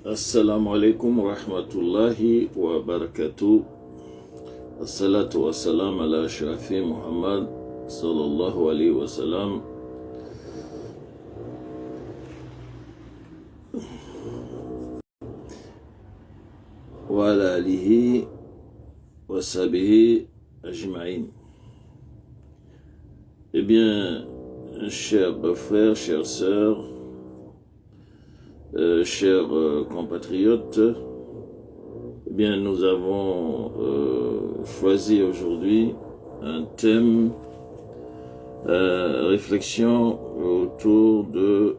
Assalamu alaikum wa rahmatullahi wa barakatuh. Assalatu wa salam ala Shafi Muhammad sallallahu alayhi wa sallam. Wa ala alihi wa sahbihi ajma'in. Eh bien, chers frères, chères sœurs, chers compatriotes, eh bien, nous avons choisi aujourd'hui un thème, réflexion autour de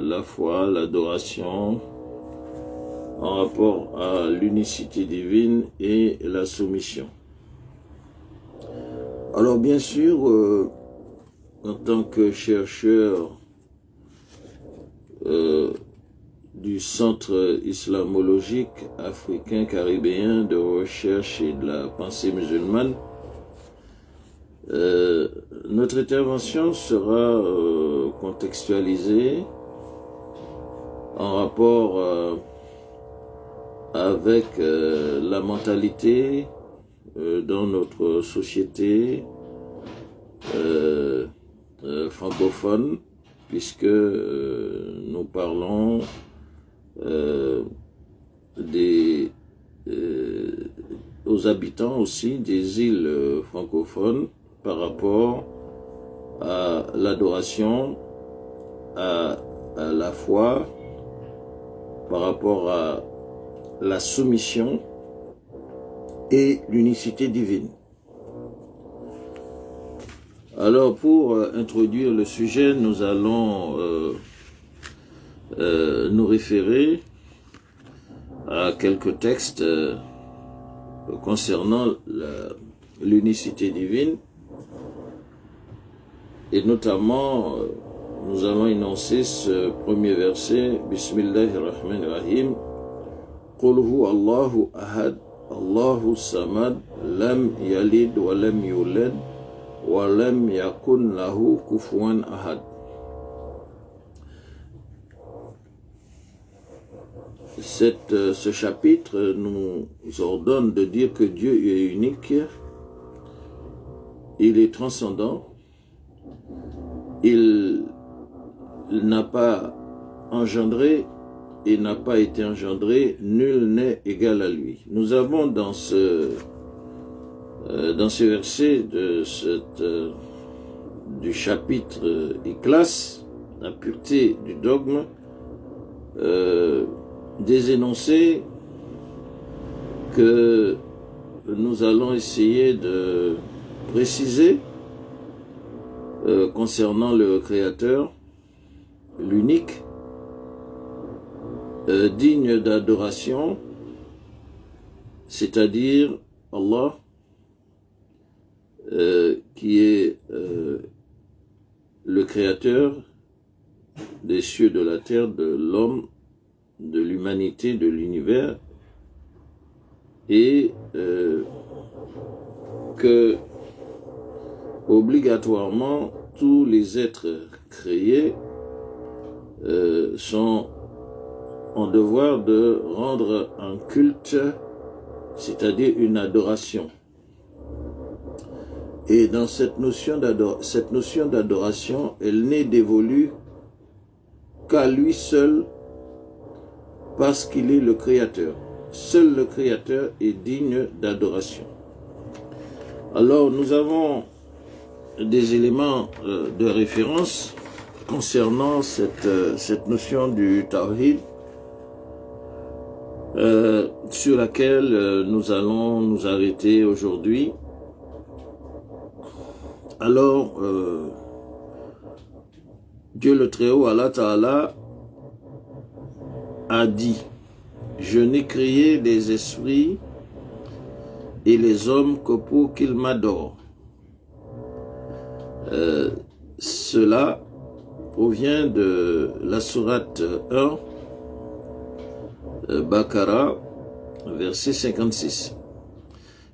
la foi, l'adoration, en rapport à l'unicité divine et la soumission. Alors bien sûr, en tant que chercheur du Centre islamologique africain caribéen de recherche et de la pensée musulmane, notre intervention sera contextualisée en rapport avec la mentalité dans notre société francophone, puisque nous parlons aux habitants aussi des îles francophones par rapport à l'adoration, à la foi, par rapport à la soumission et l'unicité divine. Alors pour introduire le sujet, nous allons nous référer à quelques textes concernant l'unicité divine, et notamment nous allons énoncer ce premier verset, Bismillahirrahmanirrahim, Qul huwa Allahu ahad, Allahu samad, lam yalid wa lam yulad wa lam yakun lahu kufuwan ahad. Ce chapitre nous ordonne de dire que Dieu est unique, il est transcendant, il n'a pas engendré et n'a pas été engendré, nul n'est égal à lui. Nous avons dans ce verset du chapitre Ikhlas, la pureté du dogme, des énoncés que nous allons essayer de préciser concernant le Créateur, l'unique, digne d'adoration, c'est-à-dire Allah, qui est le Créateur des cieux, de la terre, de l'homme, de l'humanité, de l'univers, et que obligatoirement tous les êtres créés sont en devoir de rendre un culte, c'est-à-dire une adoration. Et dans cette notion d'adoration, elle n'est dévolue qu'à lui seul, parce qu'il est le Créateur. Seul le Créateur est digne d'adoration. Alors nous avons des éléments de référence concernant cette notion du Tawhid, sur laquelle nous allons nous arrêter aujourd'hui. Alors, Dieu le Très-Haut, Allah Ta'ala, a dit, je n'ai créé les esprits et les hommes que pour qu'ils m'adorent. Cela provient de la sourate 1, Baqara, verset 56.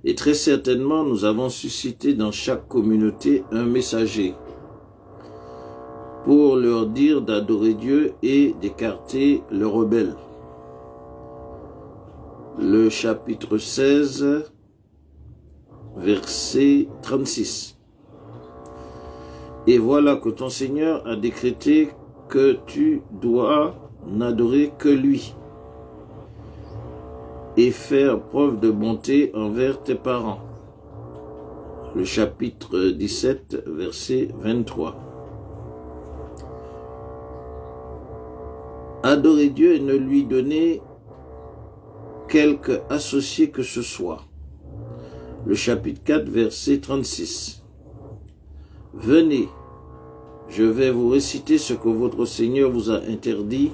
Et très certainement, nous avons suscité dans chaque communauté un messager pour leur dire d'adorer Dieu et d'écarter le rebelle. le chapitre 16, verset 36. Et voilà que ton Seigneur a décrété que tu dois n'adorer que lui et faire preuve de bonté envers tes parents. Le chapitre 17, verset 23. Adorer Dieu et ne lui donner quelque associé que ce soit. Le chapitre 4, verset 36. Venez, je vais vous réciter ce que votre Seigneur vous a interdit.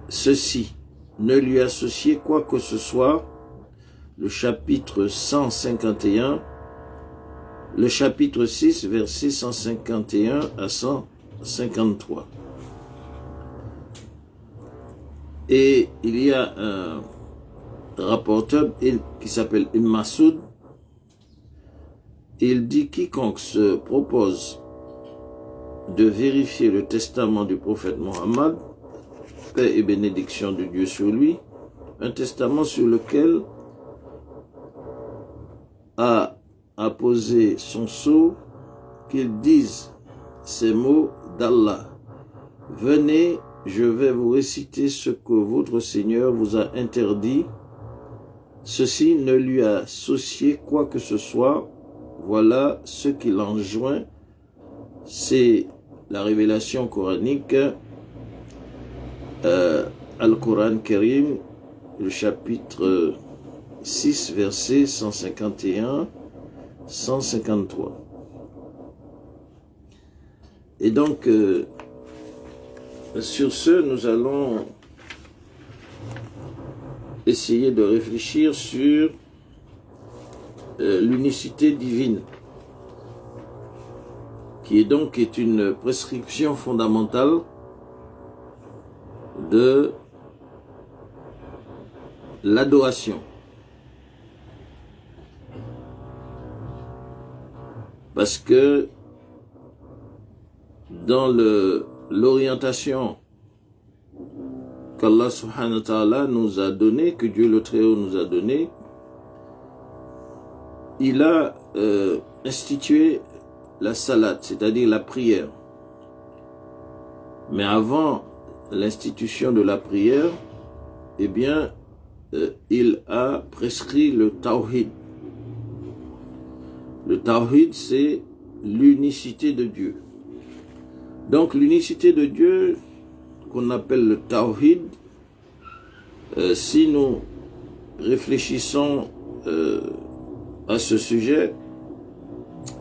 Ceci, ne lui associez quoi que ce soit. Le chapitre 151, le chapitre 6, verset 151 à 153. Et il y a un rapporteur qui s'appelle Ibn Masoud. Il dit: quiconque se propose de vérifier le testament du prophète Mohammed, paix et bénédiction de Dieu sur lui, un testament sur lequel a apposé son sceau, qu'il dise ces mots d'Allah: venez, je vais vous réciter ce que votre Seigneur vous a interdit. Ceci, ne lui associez quoi que ce soit. Voilà ce qu'il enjoint. C'est la révélation coranique, Al-Quran Karim, le chapitre 6, versets 151, 153. Et donc, sur ce, nous allons essayer de réfléchir sur l'unicité divine, qui est une prescription fondamentale de l'adoration. Parce que dans l'orientation qu'Allah subhanahu wa ta'ala nous a donnée, que Dieu le Très-Haut nous a donnée, il a institué la salat, c'est-à-dire la prière. Mais avant l'institution de la prière, eh bien, il a prescrit le tawhid. Le tawhid, c'est l'unicité de Dieu. Donc, l'unicité de Dieu, qu'on appelle le tawhid, si nous réfléchissons à ce sujet,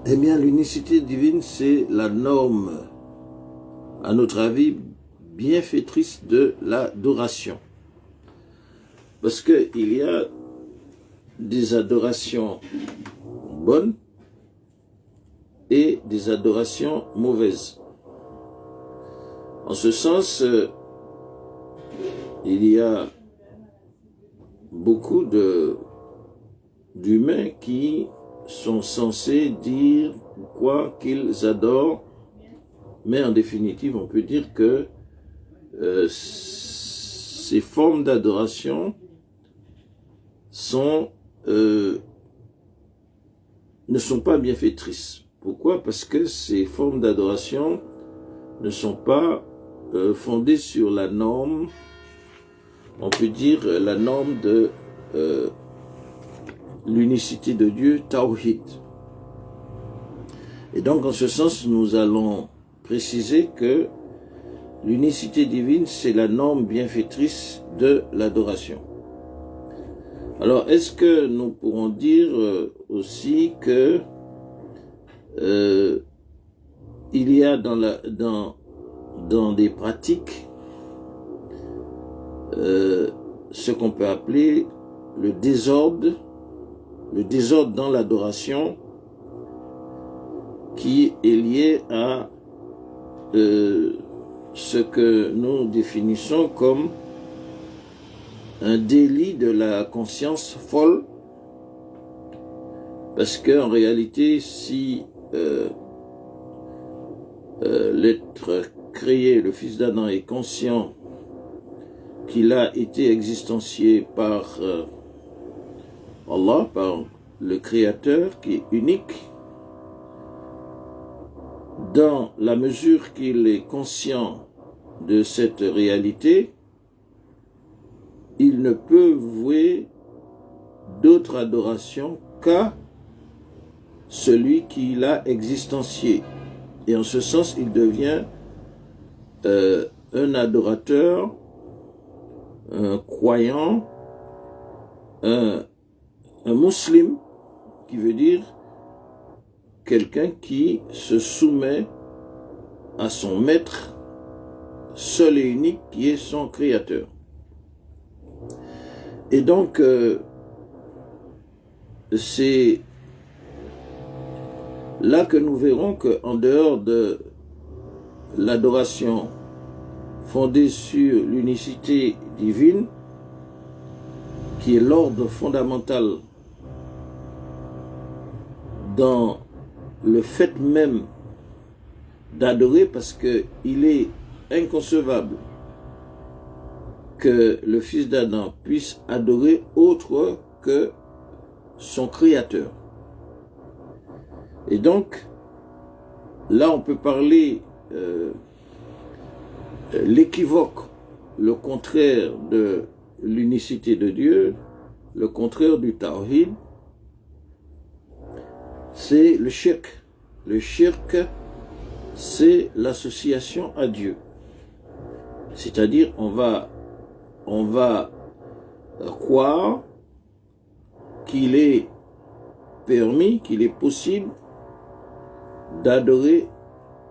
eh bien, l'unicité divine, c'est la norme, à notre avis, bienfaitrice de l'adoration. Parce qu'il y a des adorations bonnes et des adorations mauvaises. En ce sens, il y a beaucoup d'humains qui sont censés dire quoi qu'ils adorent, mais en définitive, on peut dire que ces formes d'adoration ne sont pas bienfaitrices. Pourquoi? Parce que ces formes d'adoration ne sont pas fondées sur la norme, on peut dire la norme de l'unicité de Dieu, Tawhid. Et donc, en ce sens, nous allons préciser que l'unicité divine, c'est la norme bienfaitrice de l'adoration. Alors, est-ce que nous pourrons dire aussi que il y a dans des pratiques ce qu'on peut appeler le désordre dans l'adoration, qui est lié à ce que nous définissons comme un délit de la conscience folle, parce qu'en réalité, si l'être créé, le fils d'Adam, est conscient qu'il a été existencié par Allah, par le Créateur qui est unique, dans la mesure qu'il est conscient de cette réalité, il ne peut vouer d'autre adoration qu'à celui qui l'a existencié. Et en ce sens, il devient un adorateur, un croyant, un musulman, qui veut dire quelqu'un qui se soumet à son maître seul et unique qui est son créateur. Et donc, c'est là que nous verrons qu'en dehors de l'adoration fondée sur l'unicité divine, qui est l'ordre fondamental dans le fait même d'adorer, parce qu'il est inconcevable que le fils d'Adam puisse adorer autre que son créateur. Et donc, là on peut parler l'équivoque, le contraire de l'unicité de Dieu, le contraire du tawhid, c'est le shirk. Le shirk, c'est l'association à Dieu. C'est-à-dire, on va croire qu'il est permis, qu'il est possible d'adorer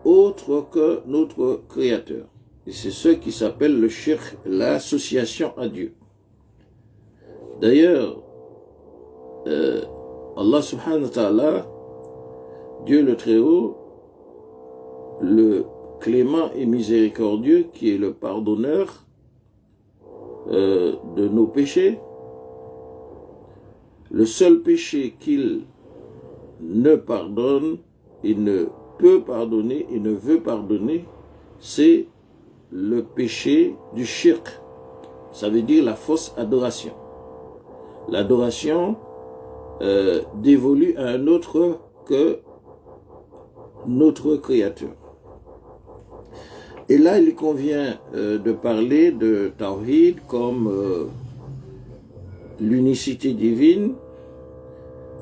autre que notre Créateur. Et c'est ce qui s'appelle le shirk, l'association à Dieu. D'ailleurs, Allah subhanahu wa ta'ala, Dieu le Très-Haut, le clément et miséricordieux, qui est le pardonneur de nos péchés, le seul péché qu'il ne pardonne, il ne peut pardonner, il ne veut pardonner, c'est le péché du shirk. Ça veut dire la fausse adoration. L'adoration dévolue à un autre que notre Créateur. Et là, il convient de parler de Tawhid comme l'unicité divine,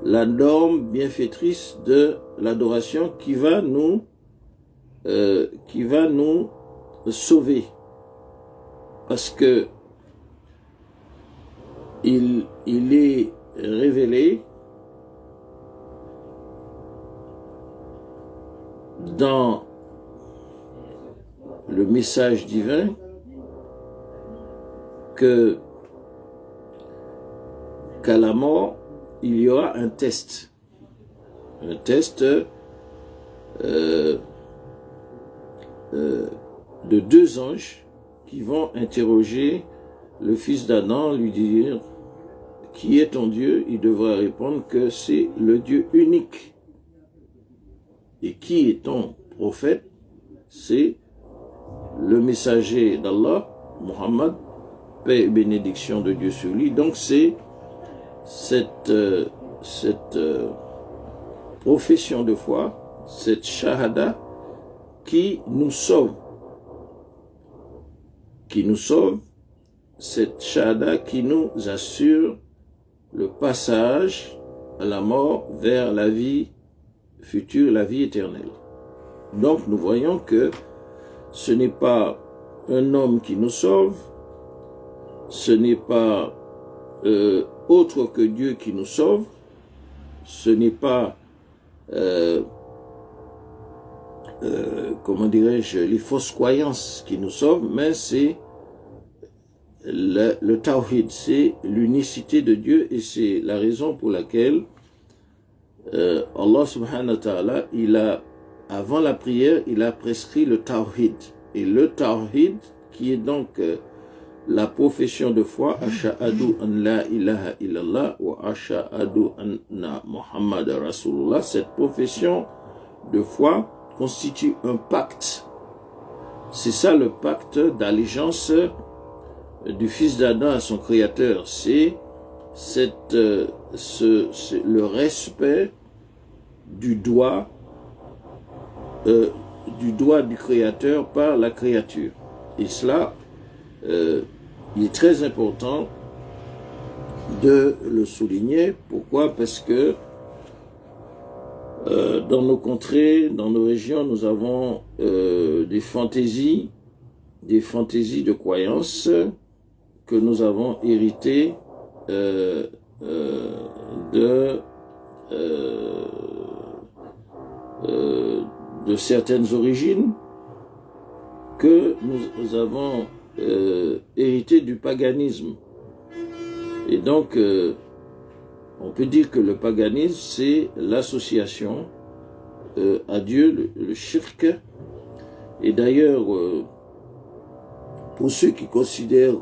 la norme bienfaitrice de l'adoration qui va nous sauver. Parce que il est révélé dans le message divin qu'à la mort, il y aura un test de deux anges qui vont interroger le fils d'Adam, lui dire qui est ton Dieu. Il devra répondre que c'est le Dieu unique. Et qui est ton prophète? C'est le messager d'Allah, Muhammad, paix et bénédiction de Dieu sur lui. Donc c'est cette profession de foi, cette shahada qui nous sauve. Cette shahada qui nous assure le passage à la mort vers la vie future, la vie éternelle. Donc nous voyons que ce n'est pas un homme qui nous sauve, ce n'est pas autre que Dieu qui nous sauve, ce n'est pas comment dirais-je, les fausses croyances qui nous sauvent, mais c'est le tawhid, c'est l'unicité de Dieu, et c'est la raison pour laquelle Allah subhanahu wa ta'ala, avant la prière, il a prescrit le tawhid. Et le tawhid, qui est donc la profession de foi, ashhadu an la ilaha illallah wa ashhadu anna Muhammad Rasulullah, cette profession de foi constitue un pacte. C'est ça le pacte d'allégeance du fils d'Adam à son créateur, c'est le respect du doigt du créateur par la créature. Et cela, il est très important de le souligner. Pourquoi? Parce que dans nos contrées, dans nos régions, nous avons des fantaisies de croyances que nous avons héritées de certaines origines, que nous avons hérité du paganisme. Et donc, on peut dire que le paganisme, c'est l'association à Dieu, le shirk. Et d'ailleurs, pour ceux qui considèrent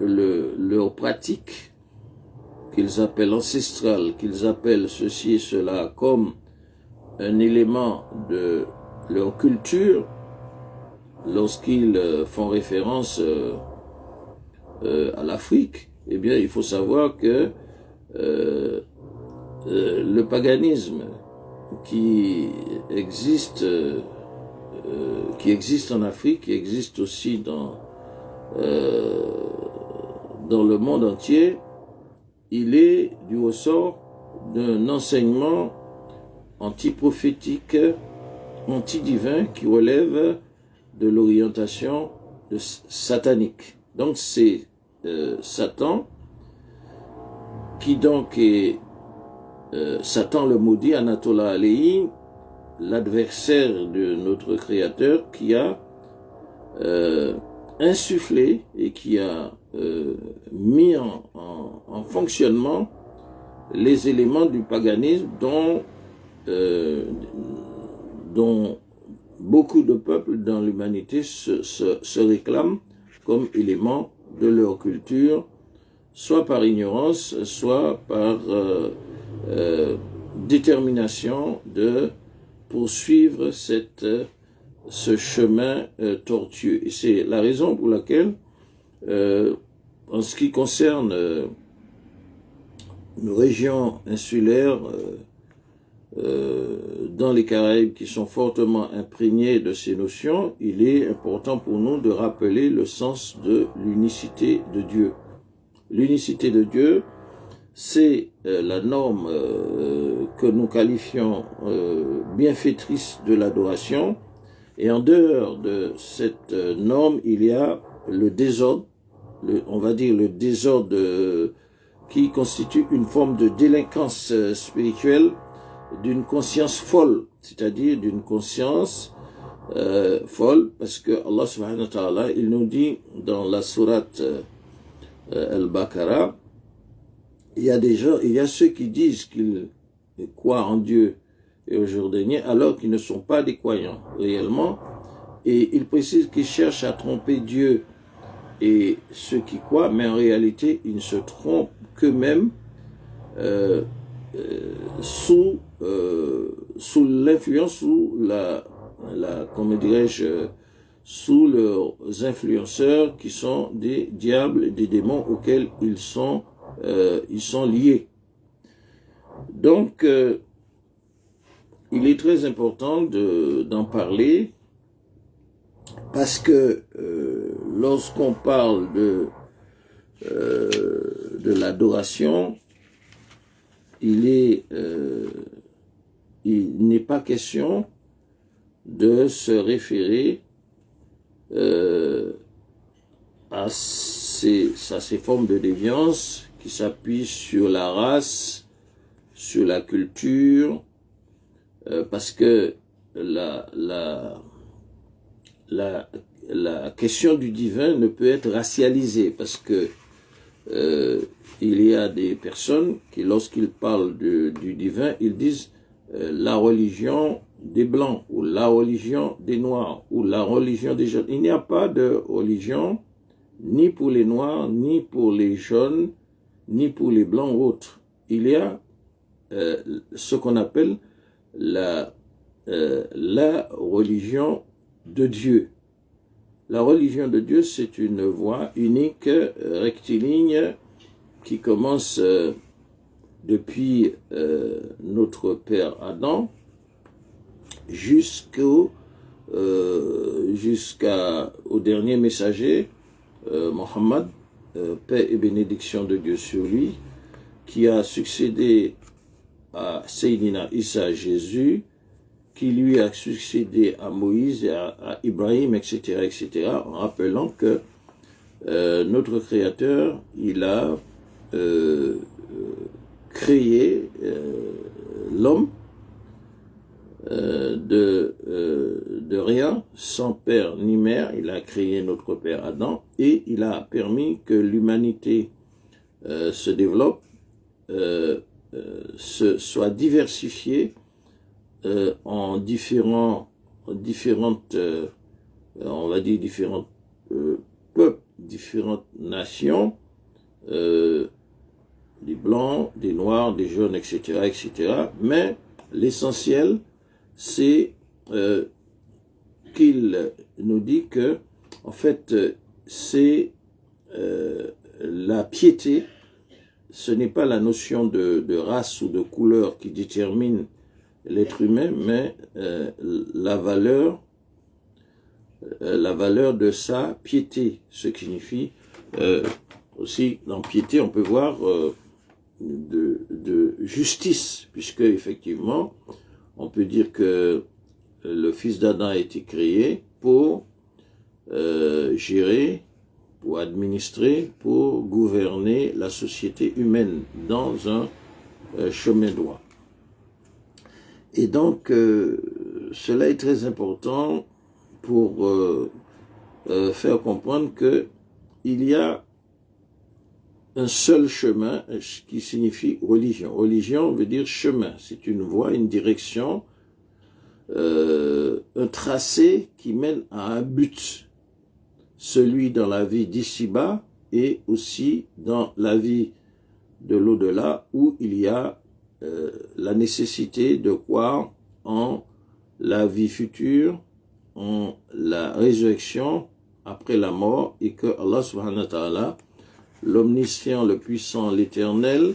leur pratique, qu'ils appellent ancestrale, qu'ils appellent ceci et cela comme un élément de leur culture, lorsqu'ils font référence à l'Afrique, eh bien, il faut savoir que le paganisme qui existe en Afrique, qui existe aussi dans le monde entier, il est du ressort d'un enseignement antiprophétique, antidivin, qui relève de l'orientation satanique. Donc c'est Satan qui donc est Satan le maudit, Anatola Alei, l'adversaire de notre Créateur, qui a insufflé et qui a mis en fonctionnement les éléments du paganisme dont beaucoup de peuples dans l'humanité se réclament comme éléments de leur culture, soit par ignorance, soit par détermination de poursuivre ce chemin tortueux. Et c'est la raison pour laquelle, en ce qui concerne nos régions insulaires dans les Caraïbes qui sont fortement imprégnées de ces notions, il est important pour nous de rappeler le sens de l'unicité de Dieu. L'unicité de Dieu, c'est la norme que nous qualifions bienfaitrice de l'adoration. Et en dehors de cette norme, il y a le désordre, on va dire le désordre qui constitue une forme de délinquance spirituelle d'une conscience folle, c'est-à-dire d'une conscience folle, parce que Allah subhanahu wa ta'ala, il nous dit dans la sourate Al-Baqarah, il y a ceux qui disent qu'ils croient en Dieu et au jour dernier, alors qu'ils ne sont pas des croyants réellement, et il précise qu'ils cherchent à tromper Dieu et ceux qui croient, mais en réalité, ils ne se trompent qu'eux-mêmes sous l'influence, comment dirais-je, sous leurs influenceurs qui sont des diables et des démons auxquels ils sont liés. Donc, il est très important d'en parler parce que lorsqu'on parle de l'adoration, il n'est pas question de se référer à ces formes de déviance qui s'appuient sur la race, sur la culture, parce que la question du divin ne peut être racialisée, parce que il y a des personnes qui, lorsqu'ils parlent du divin, ils disent la religion des blancs, ou la religion des noirs, ou la religion des jaunes. Il n'y a pas de religion, ni pour les noirs, ni pour les jaunes, ni pour les blancs ou autres. Il y a ce qu'on appelle la religion de Dieu. La religion de Dieu, c'est une voie unique, rectiligne, qui commence depuis notre père Adam jusqu'au dernier messager, Mohammed, paix et bénédiction de Dieu sur lui, qui a succédé à Sayyidina Isa, Jésus, qui lui a succédé à Moïse, et à Ibrahim, etc., etc., en rappelant que notre Créateur, il a créé l'homme de rien, sans père ni mère. Il a créé notre père Adam et il a permis que l'humanité se développe, soit diversifiée en différentes, on va dire différents peuples, différentes nations, des blancs, des noirs, des jaunes, etc., etc. Mais l'essentiel, c'est qu'il nous dit que, en fait, c'est la piété. Ce n'est pas la notion de race ou de couleur qui détermine l'être humain, mais la valeur de sa piété, ce qui signifie aussi dans piété, on peut voir de justice, puisque effectivement, on peut dire que le fils d'Adam a été créé pour gérer, pour administrer, pour gouverner la société humaine dans un chemin droit. Et donc, cela est très important pour faire comprendre que il y a un seul chemin qui signifie religion. Religion veut dire chemin, c'est une voie, une direction, un tracé qui mène à un but, celui dans la vie d'ici-bas et aussi dans la vie de l'au-delà, où il y a la nécessité de croire en la vie future, en la résurrection après la mort, et que Allah subhanahu wa ta'ala, l'omniscient, le puissant, l'éternel,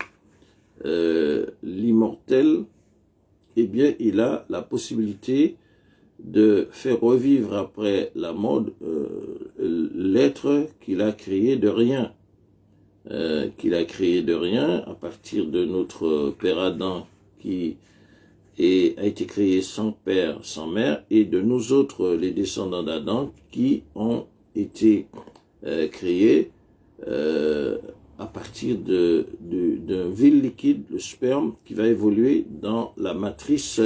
l'immortel, eh bien, il a la possibilité de faire revivre après la mort l'être qu'il a créé de rien. À partir de notre père Adam qui a été créé sans père, sans mère, et de nous autres, les descendants d'Adam, qui ont été créés à partir d'un vil liquide, le sperme, qui va évoluer dans la matrice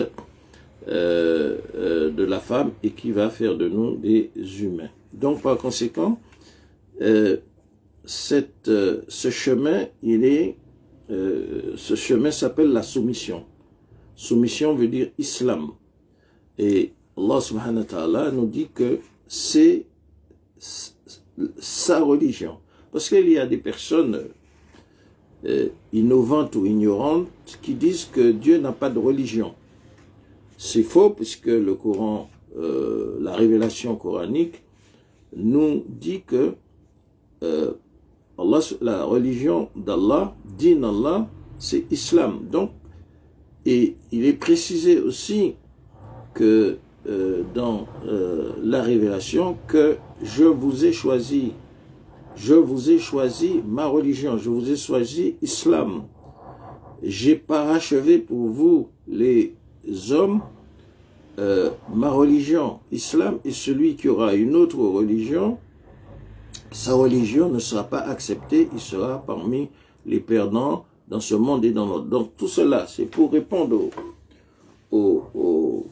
de la femme et qui va faire de nous des humains. Donc, par conséquent, ce chemin, ce chemin s'appelle la soumission. Soumission veut dire islam. Et Allah subhanahu wa ta'ala nous dit que c'est sa religion. Parce qu'il y a des personnes innovantes ou ignorantes qui disent que Dieu n'a pas de religion. C'est faux, puisque le Coran, la révélation coranique, nous dit que la religion d'Allah, din Allah, c'est islam. Donc, et il est précisé aussi que dans la révélation que je vous ai choisi ma religion, je vous ai choisi islam. J'ai parachevé pour vous les hommes ma religion, islam, et celui qui aura une autre religion, sa religion ne sera pas acceptée, il sera parmi les perdants dans ce monde et dans l'autre. Donc tout cela, c'est pour répondre aux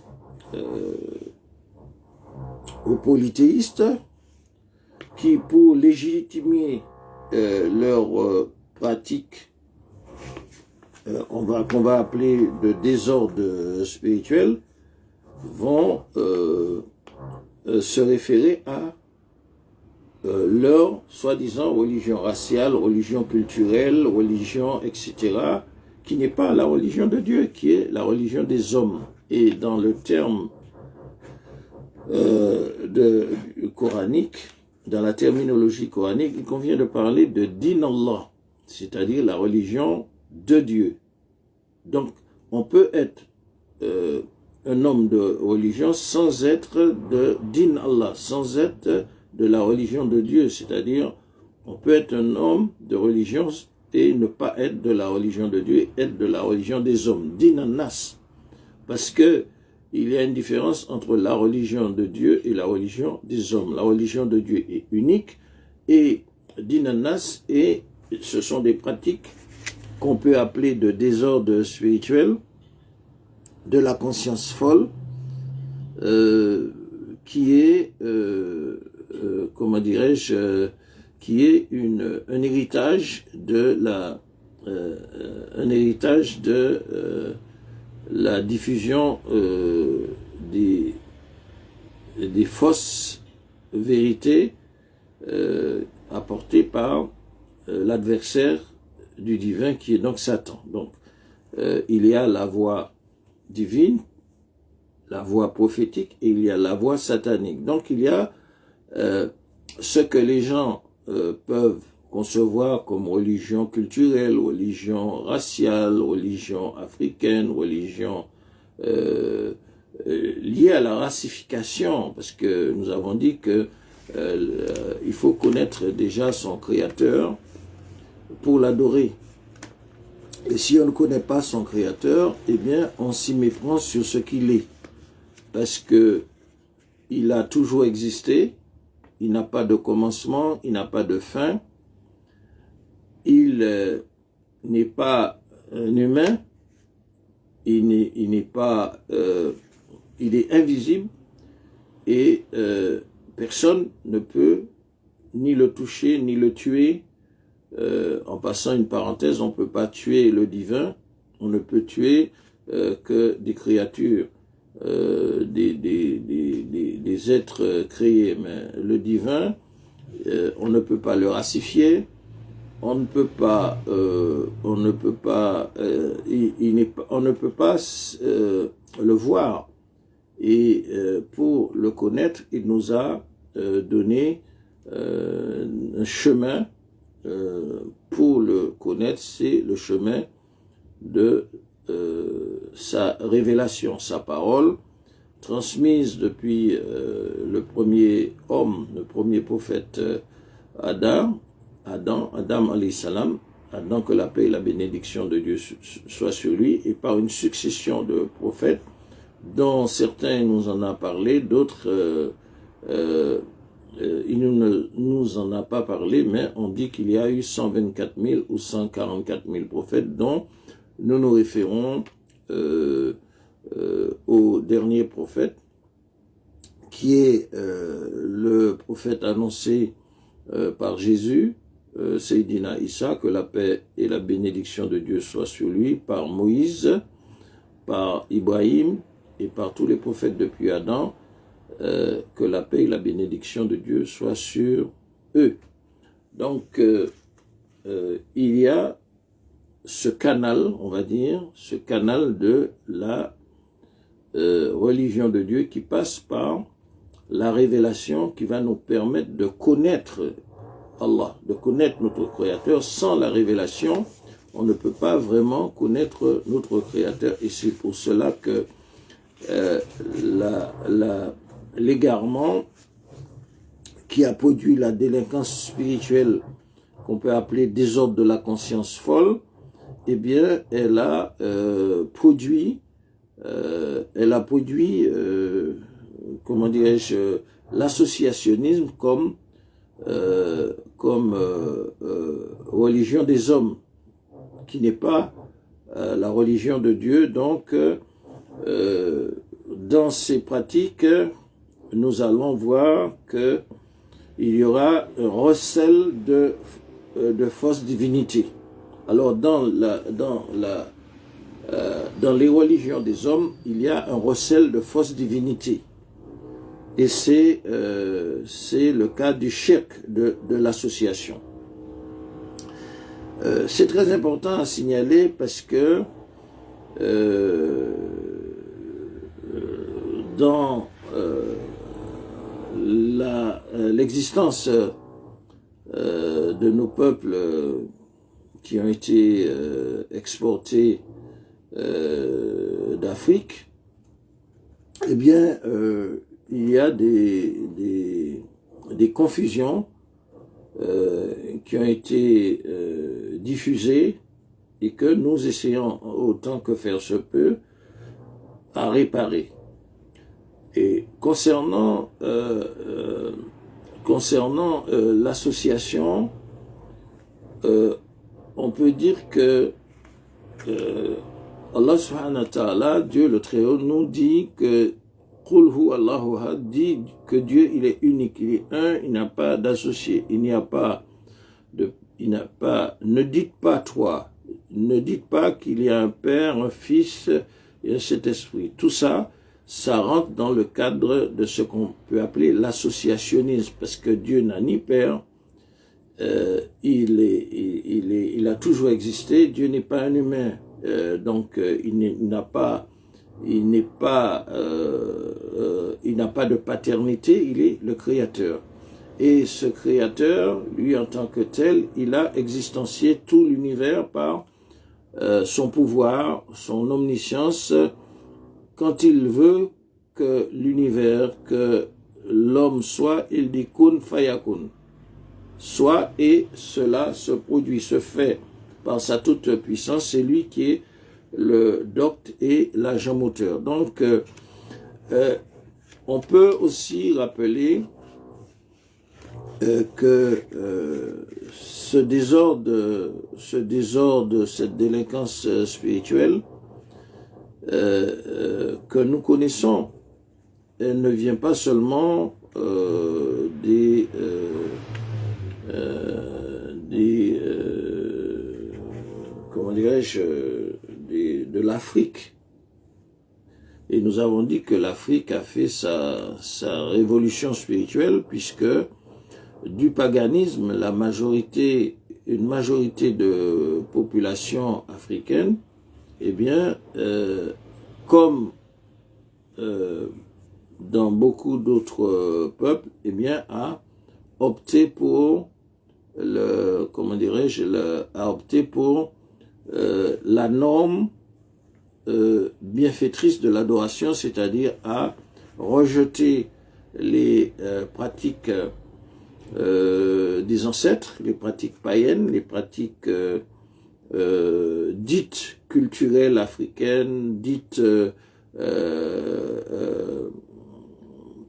polythéistes qui, pour légitimer leur pratique qu'on va appeler de désordre spirituel, vont se référer à leur soi-disant religion raciale, religion culturelle, religion, etc., qui n'est pas la religion de Dieu, qui est la religion des hommes. Et dans le terme coranique, dans la terminologie coranique, il convient de parler de din Allah, c'est-à-dire la religion de Dieu. Donc, on peut être un homme de religion sans être de din Allah, sans être de la religion de Dieu, c'est-à-dire on peut être un homme de religion et ne pas être de la religion de Dieu, être de la religion des hommes, din an-nas, parce que il y a une différence entre la religion de Dieu et la religion des hommes. La religion de Dieu est unique et din an-nas, et ce sont des pratiques qu'on peut appeler de désordre spirituel, de la conscience folle, qui est, comment dirais-je, qui est un héritage de la diffusion des fausses vérités apportées par l'adversaire du divin, qui est donc Satan. Donc, il y a la voie divine, la voie prophétique, et il y a la voie satanique. Donc, il y a ce que les gens peuvent concevoir comme religion culturelle, religion raciale, religion africaine, religion liée à la racification, parce que nous avons dit que il faut connaître déjà son Créateur pour l'adorer. Et si on ne connaît pas son Créateur, eh bien, on s'y méprend sur ce qu'il est, parce que il a toujours existé, il n'a pas de commencement, il n'a pas de fin. Il n'est pas un humain, il est invisible, et personne ne peut ni le toucher ni le tuer. En passant une parenthèse, on ne peut pas tuer le divin, on ne peut tuer que des créatures, des êtres créés, mais le divin, on ne peut pas le racifier. On ne peut pas le voir, et pour le connaître, il nous a donné un chemin. Pour le connaître, c'est le chemin de sa révélation, sa parole, transmise depuis le premier homme, le premier prophète Adam alayhi salam, Adam, que la paix et la bénédiction de Dieu soient sur lui, et par une succession de prophètes, dont certains nous en a parlé, d'autres il ne nous en a pas parlé, mais on dit qu'il y a eu 124 000 ou 144 000 prophètes, dont nous nous référons au dernier prophète, qui est le prophète annoncé par Jésus, Seydina Issa, que la paix et la bénédiction de Dieu soient sur lui, par Moïse, par Ibrahim et par tous les prophètes depuis Adam, que la paix et la bénédiction de Dieu soient sur eux. Donc, il y a ce canal, on va dire, ce canal de la religion de Dieu qui passe par la révélation, qui va nous permettre de connaître Allah, de connaître notre Créateur. Sans la révélation, on ne peut pas vraiment connaître notre Créateur, et c'est pour cela que l'égarement qui a produit la délinquance spirituelle, qu'on peut appeler désordre de la conscience folle, eh bien, elle a produit, comment dirais-je, l'associationnisme comme religion des hommes, qui n'est pas la religion de Dieu. Donc, dans ces pratiques, nous allons voir que il y aura un recel de fausses divinités. Alors, dans les religions des hommes, il y a un recel de fausses divinités. Et c'est le cas du shirk, de l'association. C'est très important à signaler, parce que dans l'existence de nos peuples qui ont été exportés d'Afrique, eh bien, il y a des confusions qui ont été diffusées et que nous essayons autant que faire se peut à réparer. Et concernant l'association, on peut dire que Allah subhanahu wa ta'ala, Dieu le Très-Haut, nous dit que Qul hu Allahu ahad, dit que Dieu il est unique, il est un, il n'a pas d'associé, il n'y a pas de, ne dites pas toi, ne dites pas qu'il y a un Père, un Fils et un Saint-Esprit. Tout ça, ça rentre dans le cadre de ce qu'on peut appeler l'associationnisme, parce que Dieu n'a ni Père, il a toujours existé, Dieu n'est pas un humain, donc il n'a pas de paternité, il est le Créateur. Et ce Créateur, lui en tant que tel, il a existencié tout l'univers par son pouvoir, son omniscience, quand il veut que l'univers, que l'homme soit, il dit kun fayakun. Soit, et cela se produit, se fait par sa toute puissance, c'est lui qui est le docte et l'agent moteur. Donc, on peut aussi rappeler que ce désordre, cette délinquance spirituelle que nous connaissons, elle ne vient pas seulement comment dirais-je, de l'Afrique. Et nous avons dit que l'Afrique a fait sa révolution spirituelle, puisque du paganisme, une majorité de population africaine, eh bien, comme dans beaucoup d'autres peuples, eh bien, a opté pour la norme bienfaitrice de l'adoration, c'est-à-dire à rejeter les pratiques des ancêtres, les pratiques païennes, les pratiques dites culturelles africaines, dites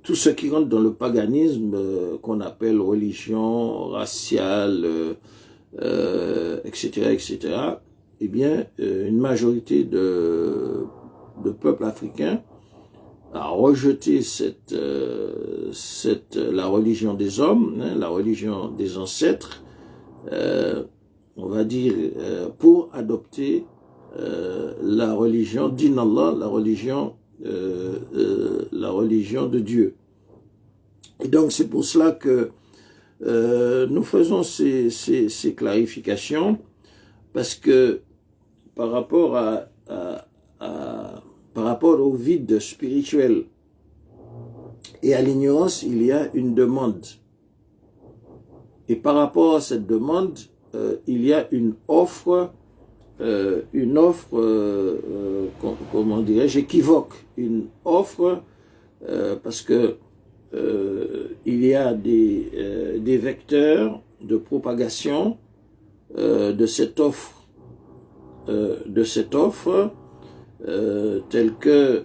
tout ce qui rentre dans le paganisme qu'on appelle religion, raciale, etc., etc., eh bien, une majorité de peuples africains a rejeté la religion des hommes, hein, la religion des ancêtres, on va dire, pour adopter la religion d'Inallah, la religion de Dieu. Et donc c'est pour cela que nous faisons ces clarifications, parce que par rapport au vide spirituel et à l'ignorance, il y a une demande. Et par rapport à cette demande, il y a une offre, comment dirais-je, équivoque, une offre, parce que il y a des vecteurs de propagation de cette offre, telle que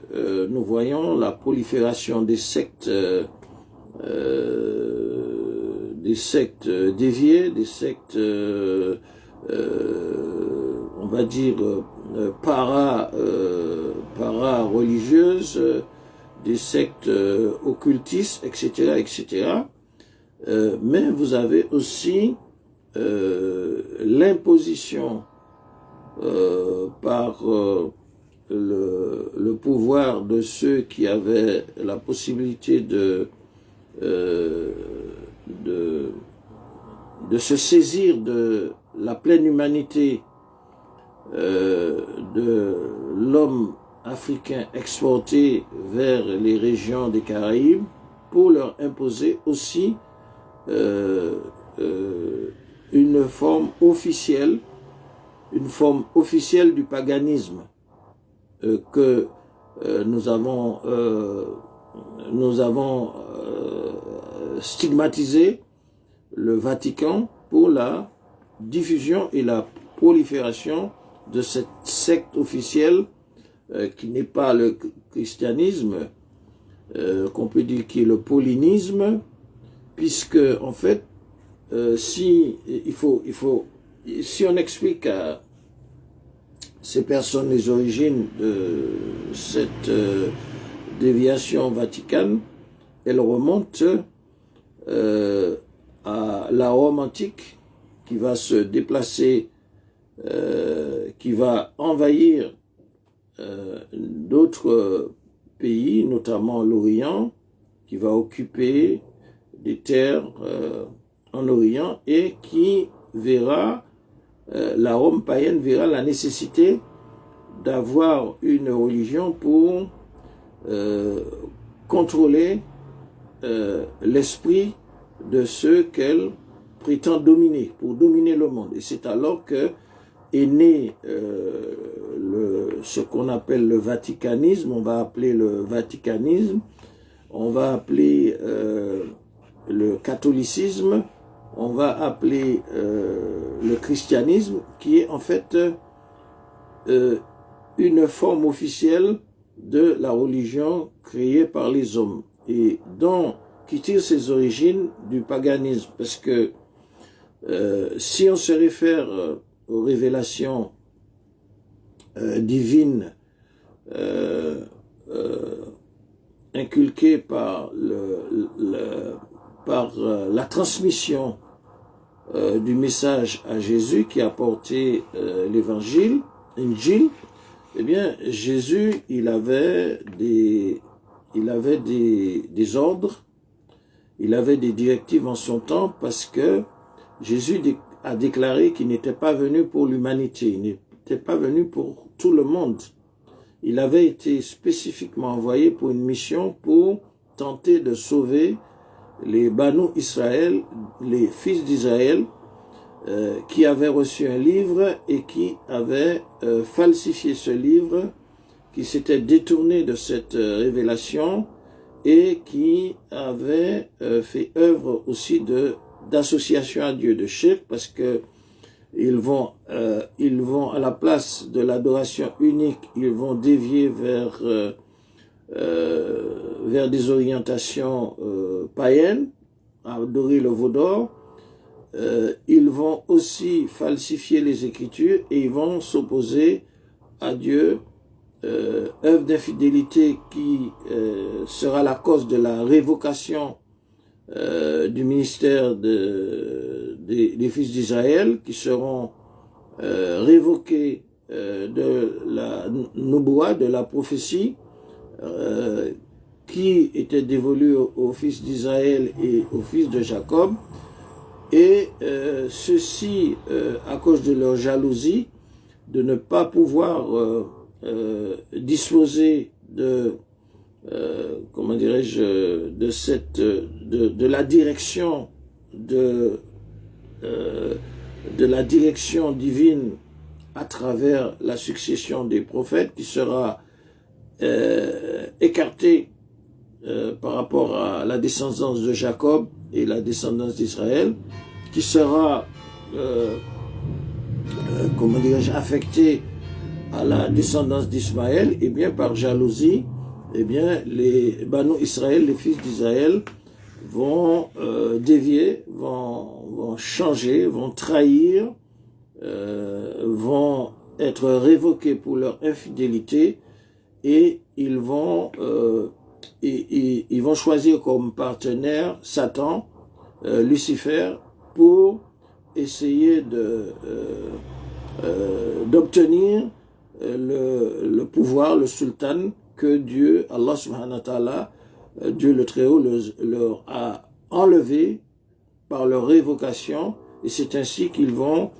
nous voyons la prolifération des sectes déviées, des sectes on va dire para-religieuses, des sectes occultistes, etc., etc. Mais vous avez aussi l'imposition par le pouvoir de ceux qui avaient la possibilité de se saisir de la pleine humanité de l'homme africain exporté vers les régions des Caraïbes, pour leur imposer aussi une forme officielle du paganisme que nous avons stigmatisé le Vatican pour la diffusion et la prolifération de cette secte officielle qui n'est pas le christianisme, qu'on peut dire qui est le paulinisme, puisque en fait, si on explique à ces personnes les origines de cette déviation vaticane, elles remontent à la Rome antique, qui va se déplacer, qui va envahir d'autres pays, notamment l'Orient, qui va occuper des terres en Orient et qui verra, la Rome païenne verra la nécessité d'avoir une religion pour contrôler l'esprit de ceux qu'elle prétend dominer, pour dominer le monde. Et c'est alors que est né ce qu'on appelle le vaticanisme, on va appeler le vaticanisme, on va appeler le catholicisme, on va appeler le christianisme, qui est en fait une forme officielle de la religion créée par les hommes, et qui tire ses origines du paganisme, parce que si on se réfère aux révélations divines inculquées par la transmission du message à Jésus qui a porté l'évangile, Injil, eh bien Jésus il avait des ordres, il avait des directives en son temps, parce que Jésus a déclaré qu'il n'était pas venu pour l'humanité, il n'était pas venu pour tout le monde. Il avait été spécifiquement envoyé pour une mission pour tenter de sauver les Banu Israël, les fils d'Israël, qui avaient reçu un livre et qui avaient falsifié ce livre, qui s'étaient détournés de cette révélation et qui avaient fait œuvre aussi d'association à Dieu, de shirk, parce que ils vont à la place de l'adoration unique, ils vont dévier vers des orientations païennes, à adorer le veau d'or. Ils vont aussi falsifier les Écritures et ils vont s'opposer à Dieu, œuvre d'infidélité qui sera la cause de la révocation du ministère des fils d'Israël, qui seront révoqués de la Nouboua, de la prophétie, qui était dévolue aux fils d'Israël et aux fils de Jacob. Et ceux-ci, à cause de leur jalousie, de ne pas pouvoir disposer de comment dirais-je, de la direction de la direction divine à travers la succession des prophètes, qui sera écartée par rapport à la descendance de Jacob et la descendance d'Israël, qui sera comment dirais-je, affectée à la descendance d'Ismaël. Et bien par jalousie, eh bien les Banu Israël, les fils d'Israël, vont dévier, vont changer, vont trahir, vont être révoqués pour leur infidélité, et ils vont choisir comme partenaire Satan, Lucifer, pour essayer d'obtenir le pouvoir, le sultan que Dieu, Allah subhanahu wa ta'ala, Dieu le Très-Haut leur a enlevé par leur révocation, et c'est ainsi qu'ils vont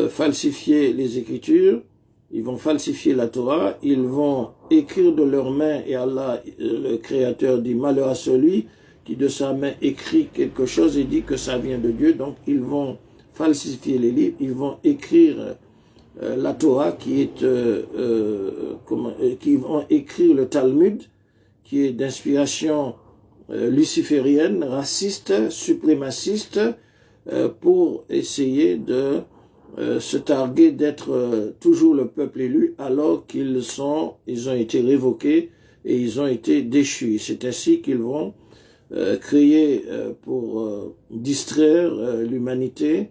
falsifier les Écritures, ils vont falsifier la Torah, ils vont écrire de leurs mains, et Allah, le Créateur, dit malheur à celui qui de sa main écrit quelque chose et dit que ça vient de Dieu. Donc ils vont falsifier les livres, ils vont écrire la Torah qui vont écrire le Talmud, qui est d'inspiration luciférienne, raciste, suprémaciste, pour essayer de se targuer d'être toujours le peuple élu, alors qu'ils ont été révoqués et ils ont été déchus. C'est ainsi qu'ils vont créer pour distraire l'humanité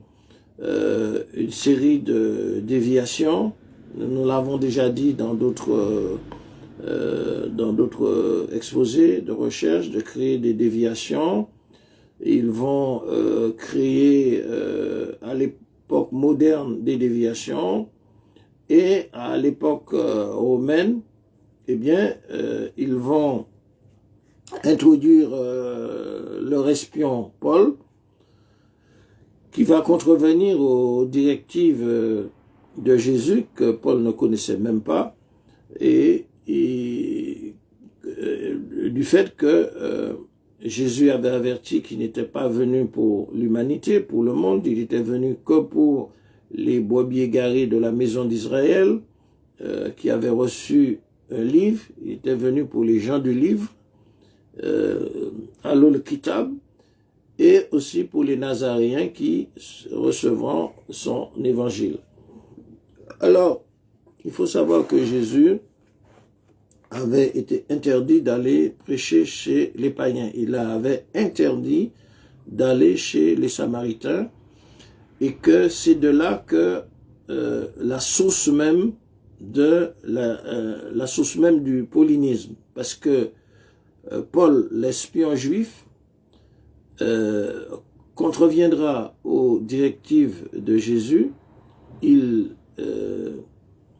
une série de déviations. Nous l'avons déjà dit dans d'autres exposés de recherche, de créer des déviations. Ils vont créer à l'époque moderne des déviations, et à l'époque romaine, eh bien, ils vont introduire leur espion Paul, qui va contrevenir aux directives de Jésus que Paul ne connaissait même pas, et du fait que Jésus avait averti qu'il n'était pas venu pour l'humanité, pour le monde, il était venu que pour les brebis égarés de la maison d'Israël, qui avaient reçu un livre. Il était venu pour les gens du livre, Alol Kitab, et aussi pour les Nazaréens qui recevront son évangile. Alors, il faut savoir que Jésus avait été interdit d'aller prêcher chez les païens. Il avait interdit d'aller chez les Samaritains, et que c'est de là que la source même du paulinisme, parce que Paul, l'espion juif, contreviendra aux directives de Jésus. Il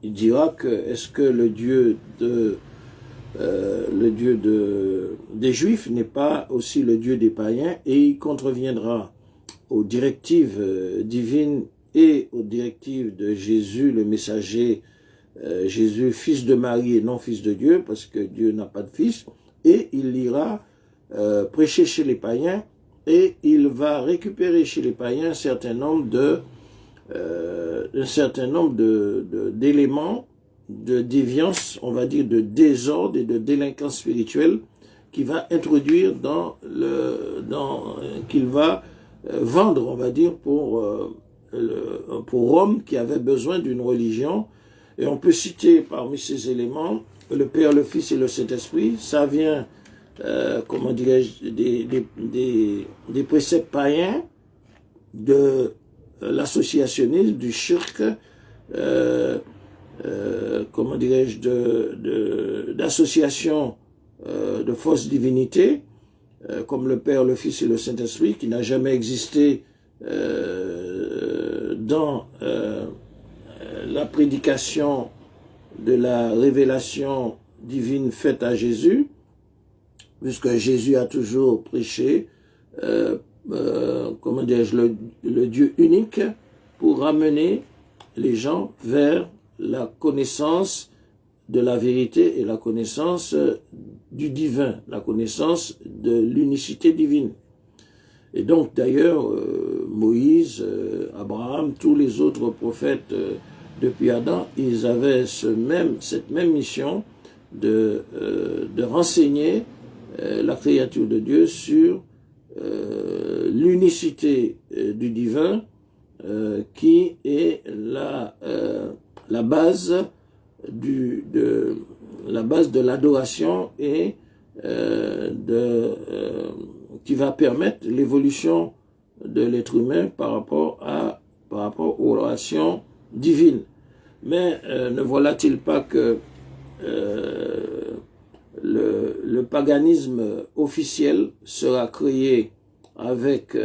dira que est-ce que le Dieu des Juifs n'est pas aussi le Dieu des païens, et il contreviendra aux directives divines et aux directives de Jésus, le messager, Jésus, fils de Marie et non fils de Dieu, parce que Dieu n'a pas de fils, et il ira prêcher chez les païens, et il va récupérer chez les païens un certain nombre d'éléments de déviance, on va dire de désordre et de délinquance spirituelle, qui va introduire qu'il va vendre, on va dire, pour Rome, qui avait besoin d'une religion. Et on peut citer parmi ces éléments le Père, le Fils et le Saint-Esprit. Ça vient, comment dirais-je, des préceptes païens, de l'associationnisme, du shirk, comment dirais-je, d'associations de fausses divinités, comme le Père, le Fils et le Saint-Esprit, qui n'a jamais existé dans la prédication de la révélation divine faite à Jésus, puisque Jésus a toujours prêché, comment dirais-je, le Dieu unique, pour ramener les gens vers la connaissance de la vérité et la connaissance du divin, la connaissance de l'unicité divine. Et donc d'ailleurs, Moïse, Abraham, tous les autres prophètes depuis Adam, ils avaient cette même mission de renseigner la créature de Dieu sur l'unicité du divin, qui est la base de l'adoration, et qui va permettre l'évolution de l'être humain par rapport aux relations divines. Mais ne voilà-t-il pas que le paganisme officiel sera créé avec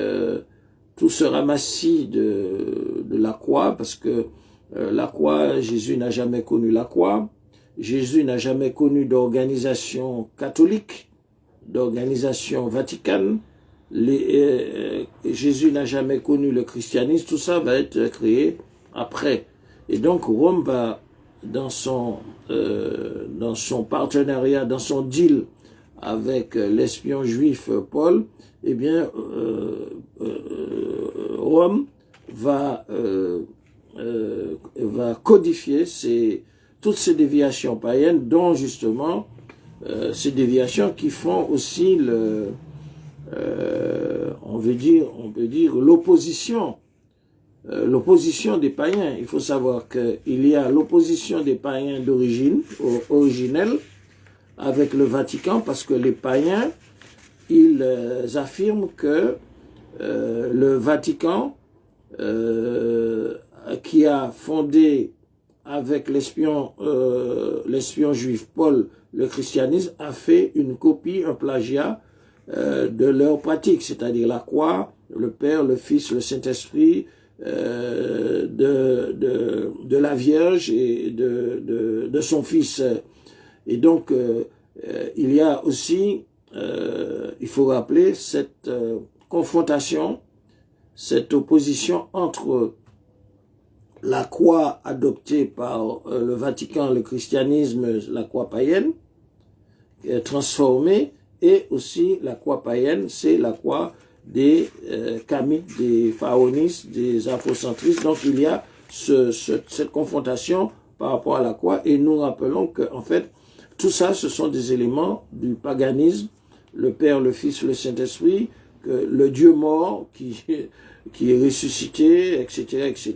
tout ce ramassis de la croix, parce que la croix, Jésus n'a jamais connu la croix. Jésus n'a jamais connu d'organisation catholique, d'organisation vaticane. Jésus n'a jamais connu le christianisme. Tout ça va être créé après. Et donc Rome va, dans son partenariat, dans son deal avec l'espion juif Paul, eh bien, Rome va codifier toutes ces déviations païennes, dont justement ces déviations qui font aussi on peut dire l'opposition des païens. Il faut savoir qu'il y a l'opposition des païens d'origine, originelle, avec le Vatican, parce que les païens, ils affirment que le Vatican, qui a fondé avec l'espion juif Paul le christianisme, a fait une copie, un plagiat de leur pratique, c'est-à-dire la croix, le Père, le Fils, le Saint-Esprit, de la Vierge et de son Fils. Et donc, il y a aussi, il faut rappeler, cette confrontation, cette opposition entre la croix adoptée par le Vatican, le christianisme, la croix païenne, transformée, et aussi la croix païenne, c'est la croix des Kamites, des pharaonistes, des afrocentristes. Donc il y a cette confrontation par rapport à la croix, et nous rappelons que en fait tout ça, ce sont des éléments du paganisme, le Père, le Fils, le Saint-Esprit, le Dieu mort qui est ressuscité, etc., etc.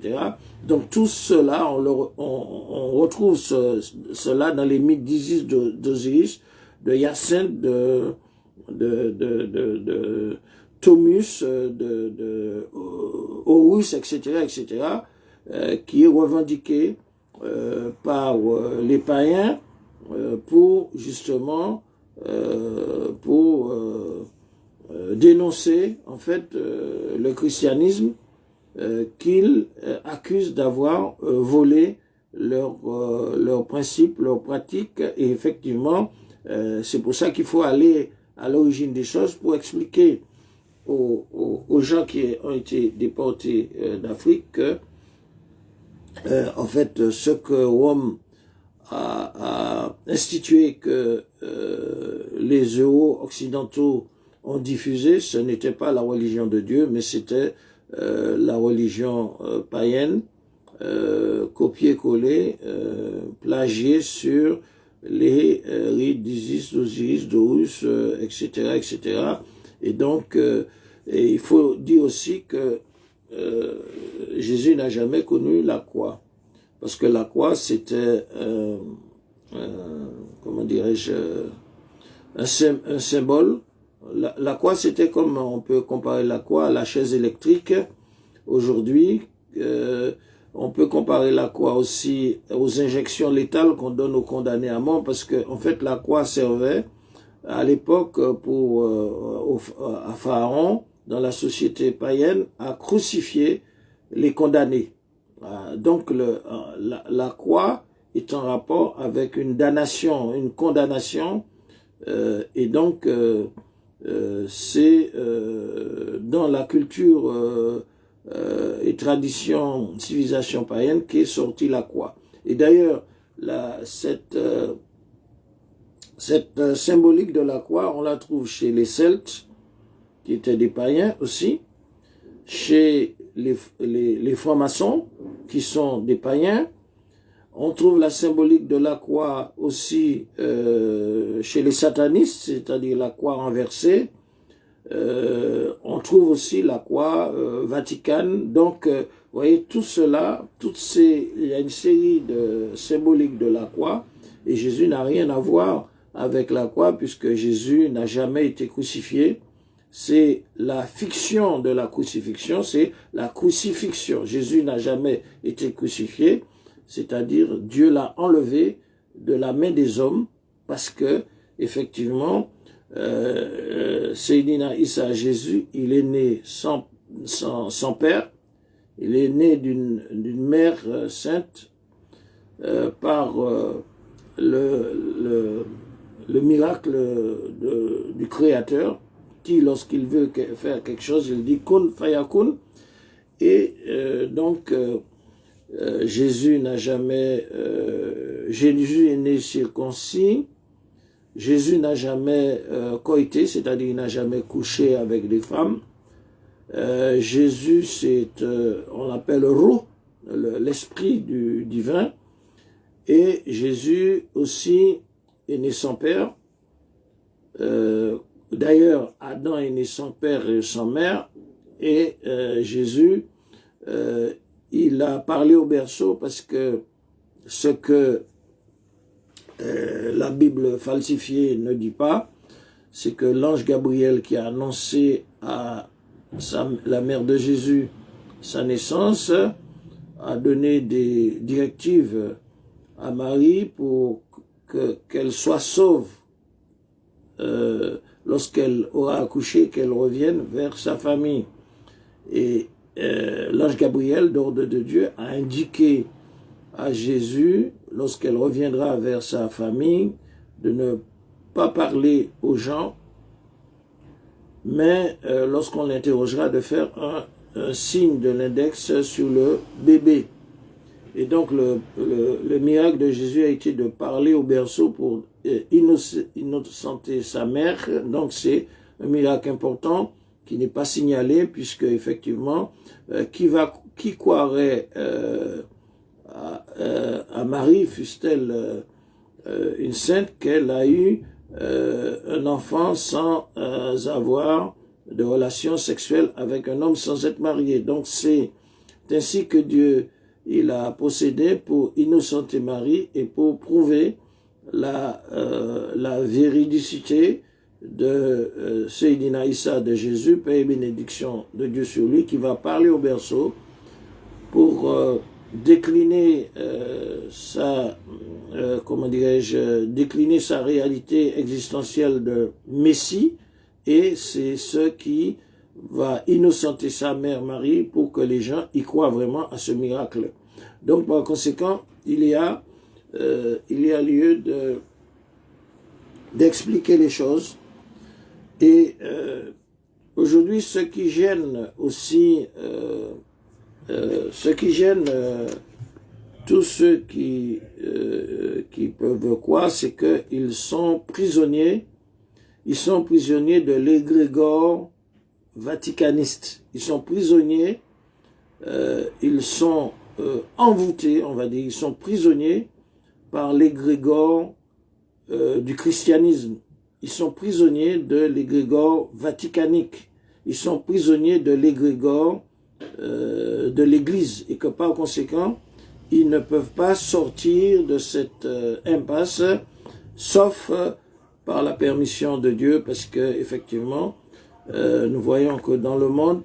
Donc tout cela, on retrouve cela dans les mythes d'Isis, d'Osiris, de Hyacinthe, de Thomus, de Horus, etc., etc., qui est revendiqué par les païens pour justement dénoncer en fait le christianisme qu'ils accusent d'avoir volé leurs principes, leurs pratiques, et effectivement c'est pour ça qu'il faut aller à l'origine des choses pour expliquer aux gens qui ont été déportés d'Afrique que en fait ce que Rome a institué, que les Euro-occidentaux ont diffusé, ce n'était pas la religion de Dieu, mais c'était la religion païenne, copiée-collée, plagiée sur les rites d'Isis, d'Osiris, d'Horus, etc., etc. Et donc, il faut dire aussi que Jésus n'a jamais connu la croix. Parce que la croix, c'était, comment dirais-je, un symbole. La croix, c'était comme on peut comparer la croix à la chaise électrique. Aujourd'hui, on peut comparer la croix aussi aux injections létales qu'on donne aux condamnés à mort, parce que en fait, la croix servait à l'époque à Pharaon, dans la société païenne, à crucifier les condamnés. Donc la croix est en rapport avec une damnation, une condamnation, et donc c'est dans la culture et tradition, civilisation païenne qu'est sortie la croix. Et d'ailleurs, cette symbolique de la croix, on la trouve chez les Celtes, qui étaient des païens aussi, chez les francs-maçons, qui sont des païens. On trouve la symbolique de la croix aussi chez les satanistes, c'est-à-dire la croix renversée. On trouve aussi la croix vaticane. Donc, vous voyez, tout cela, il y a une série de symboliques de la croix, et Jésus n'a rien à voir avec la croix, puisque Jésus n'a jamais été crucifié. C'est la fiction de la crucifixion, c'est la crucifixion. Jésus n'a jamais été crucifié, c'est-à-dire Dieu l'a enlevé de la main des hommes, parce que, effectivement, Seydina Issa, Jésus, il est né sans père, il est né d'une mère sainte par le miracle du Créateur, qui, lorsqu'il veut faire quelque chose, il dit « Kun fayakun ». Et donc, Jésus est né circoncis, Jésus n'a jamais coïté, c'est-à-dire il n'a jamais couché avec des femmes. Jésus, on l'appelle Roh, l'esprit du divin. Et Jésus aussi est né sans père. D'ailleurs, Adam est né sans père et sans mère. Et Jésus, il a parlé au berceau parce que ce que la Bible falsifiée ne dit pas, c'est que l'ange Gabriel qui a annoncé à la mère de Jésus sa naissance a donné des directives à Marie pour qu'elle soit sauve lorsqu'elle aura accouché, qu'elle revienne vers sa famille. Et l'ange Gabriel, d'ordre de Dieu, a indiqué à Jésus, lorsqu'elle reviendra vers sa famille, de ne pas parler aux gens, mais lorsqu'on l'interrogera, de faire un signe de l'index sur le bébé. Et donc le miracle de Jésus a été de parler au berceau pour innocenter sa mère. Donc c'est un miracle important qui n'est pas signalé, puisque effectivement, qui croirait à Marie, fût-elle une sainte, qu'elle a eu un enfant sans avoir de relation sexuelle avec un homme sans être marié. Donc c'est ainsi que Dieu il a procédé pour innocenter Marie et pour prouver la véridicité de Seydina Issa de Jésus, paix et bénédiction de Dieu sur lui, qui va parler au berceau pour décliner décliner sa réalité existentielle de Messie, et c'est ce qui va innocenter sa mère Marie pour que les gens y croient vraiment à ce miracle. Donc par conséquent, il y a lieu d'expliquer les choses. Et aujourd'hui, ce qui gêne aussi, tous ceux qui peuvent croire, c'est qu'ils sont prisonniers. Ils sont prisonniers de l'égrégore vaticaniste. Ils sont prisonniers, ils sont envoûtés, on va dire, ils sont prisonniers par l'égrégore du christianisme. Ils sont prisonniers de l'égrégore vaticanique. Ils sont prisonniers de l'égrégore de l'Église, et que par conséquent, ils ne peuvent pas sortir de cette impasse, sauf par la permission de Dieu, parce que effectivement, nous voyons que dans le monde,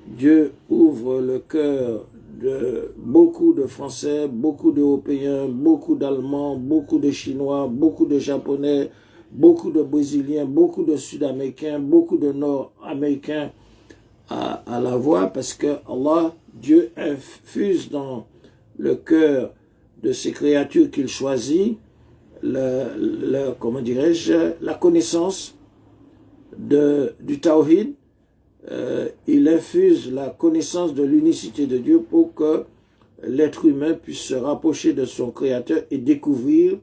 Dieu ouvre le cœur de beaucoup de Français, beaucoup d'Européens, beaucoup d'Allemands, beaucoup de Chinois, beaucoup de Japonais, beaucoup de Brésiliens, beaucoup de Sud-Américains, beaucoup de Nord-Américains à la voix, parce que Allah, Dieu infuse dans le cœur de ces créatures qu'il choisit, comment dirais-je, la connaissance du Tawhid. Il infuse la connaissance de l'unicité de Dieu pour que l'être humain puisse se rapprocher de son Créateur et découvrir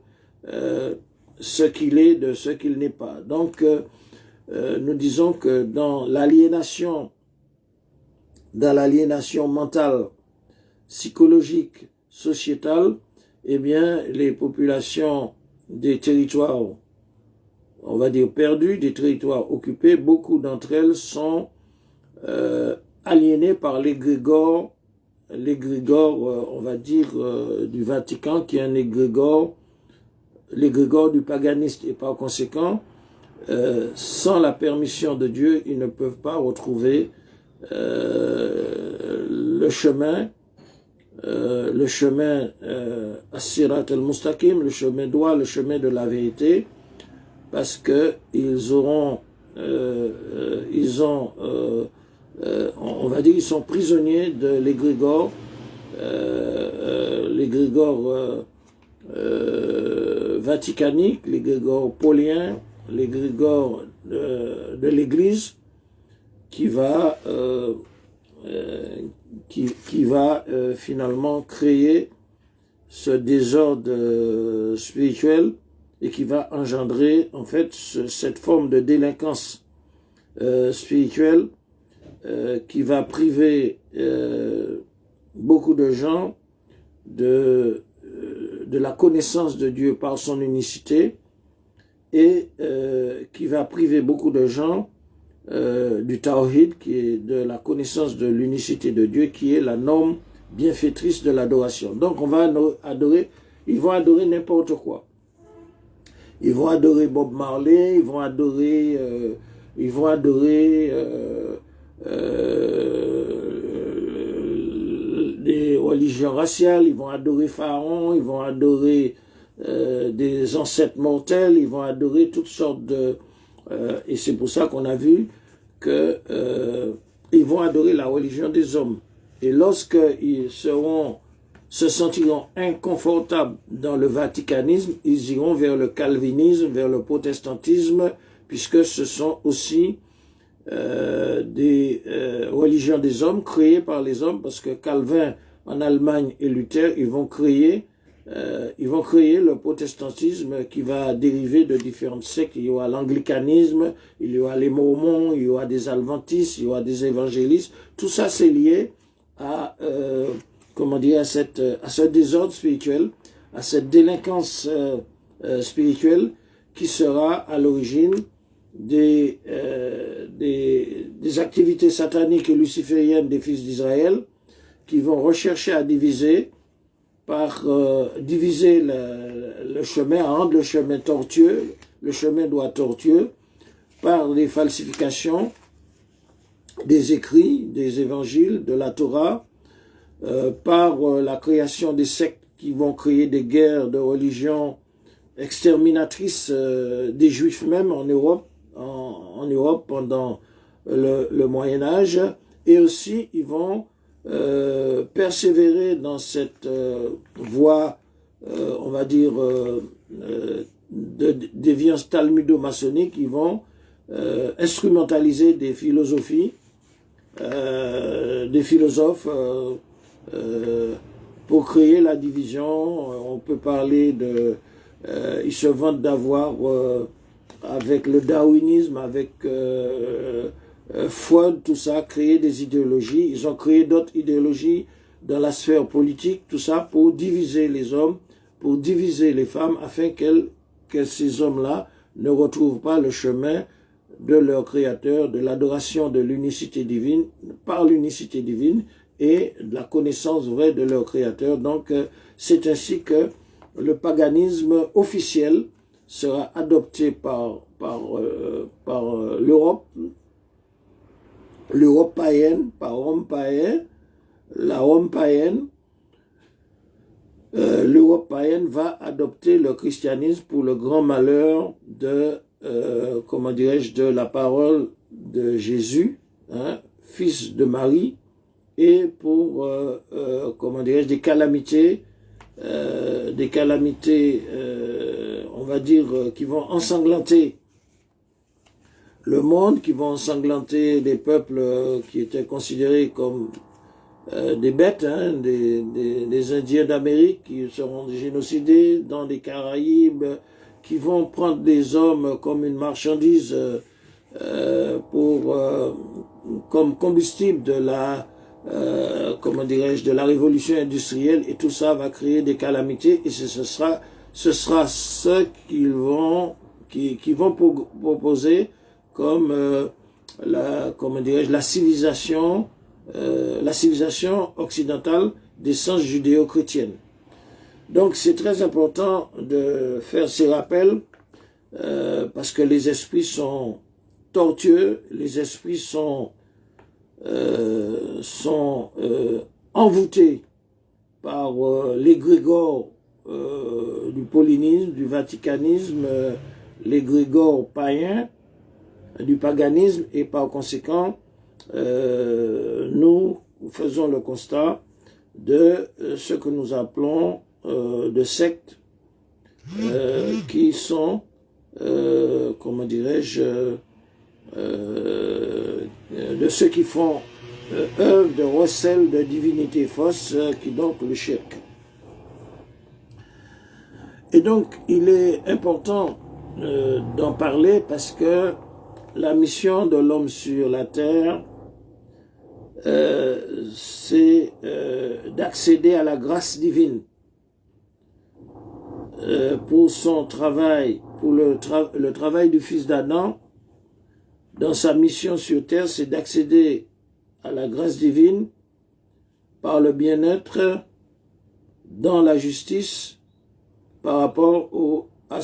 ce qu'il est de ce qu'il n'est pas. Donc, nous disons que dans l'aliénation mentale, psychologique, sociétale, eh bien, les populations des territoires, on va dire perdus, des territoires occupés, beaucoup d'entre elles sont aliénées par l'égrégore, on va dire, du Vatican, qui est un l'égrégore du paganiste, et par conséquent, sans la permission de Dieu, ils ne peuvent pas retrouver le chemin as-sirat al-mustaqim, le chemin droit, le chemin de la vérité, parce que on va dire, ils sont prisonniers de l'égrégore, vaticanique, l'égrégore paulien, l'égrégore de l'Église, qui va finalement créer ce désordre spirituel et qui va engendrer en fait cette forme de délinquance spirituelle qui va priver beaucoup de gens de la connaissance de Dieu par son unicité et qui va priver beaucoup de gens du tawhid, qui est de la connaissance de l'unicité de Dieu, qui est la norme bienfaitrice de l'adoration. Donc on va adorer, ils vont adorer n'importe quoi. Ils vont adorer Bob Marley, ils vont adorer des religions raciales, ils vont adorer Pharaon, ils vont adorer des ancêtres mortels, ils vont adorer toutes sortes de... et c'est pour ça qu'on a vu que ils vont adorer la religion des hommes. Et lorsqu'ils se sentiront inconfortables dans le vaticanisme, ils iront vers le calvinisme, vers le protestantisme, puisque ce sont aussi des religions des hommes, créées par les hommes, parce que Calvin en Allemagne et Luther, ils vont créer le protestantisme qui va dériver de différentes sectes. Il y aura l'anglicanisme, il y aura les mormons, il y aura des adventistes, il y aura des évangélistes. Tout ça, c'est lié à ce désordre spirituel, à cette délinquance spirituelle qui sera à l'origine des activités sataniques et lucifériennes des fils d'Israël, qui vont rechercher à diviser le chemin, à rendre le chemin tortueux, le chemin doit tortueux, par les falsifications des écrits, des évangiles, de la Torah, par la création des sectes qui vont créer des guerres de religion exterminatrices des Juifs même en Europe, pendant le Moyen-Âge, et aussi ils vont persévérer dans cette voie, on va dire, de déviance talmudo-maçonnique. Ils vont instrumentaliser des philosophies, des philosophes pour créer la division. On peut parler de... ils se vantent d'avoir, avec le darwinisme, avec Freud, tout ça, créé des idéologies. Ils ont créé d'autres idéologies dans la sphère politique, tout ça pour diviser les hommes, pour diviser les femmes, afin que ces hommes-là ne retrouvent pas le chemin de leur Créateur, de l'adoration de l'unicité divine, par l'unicité divine, et de la connaissance vraie de leur Créateur. Donc, c'est ainsi que le paganisme officiel sera adopté par l'Europe, l'Europe païenne, par Rome païen, la Rome païenne. L'Europe païenne va adopter le christianisme pour le grand malheur de, de la parole de Jésus, hein, fils de Marie, et pour, des calamités, on va dire, qui vont ensanglanter le monde, qui vont ensanglanter des peuples qui étaient considérés comme des bêtes, hein, des Indiens d'Amérique qui seront génocidés dans les Caraïbes, qui vont prendre des hommes comme une marchandise comme combustible de la de la révolution industrielle, et tout ça va créer des calamités, et ce sera ceux qui vont proposer comme la civilisation occidentale d'essence judéo-chrétienne. Donc c'est très important de faire ces rappels parce que les esprits sont tortueux, les esprits sont envoûtés par l'égrégore du paulinisme, du vaticanisme, l'égrégore païen, du paganisme, et par conséquent, nous faisons le constat de ce que nous appelons de sectes qui sont, de ceux qui font œuvre de recel de divinité fausse, qui donc le shirk. Et donc, il est important d'en parler parce que la mission de l'homme sur la terre, c'est d'accéder à la grâce divine pour son travail, pour le travail du fils d'Adam. Dans sa mission sur terre, c'est d'accéder à la grâce divine par le bien-être dans la justice par rapport à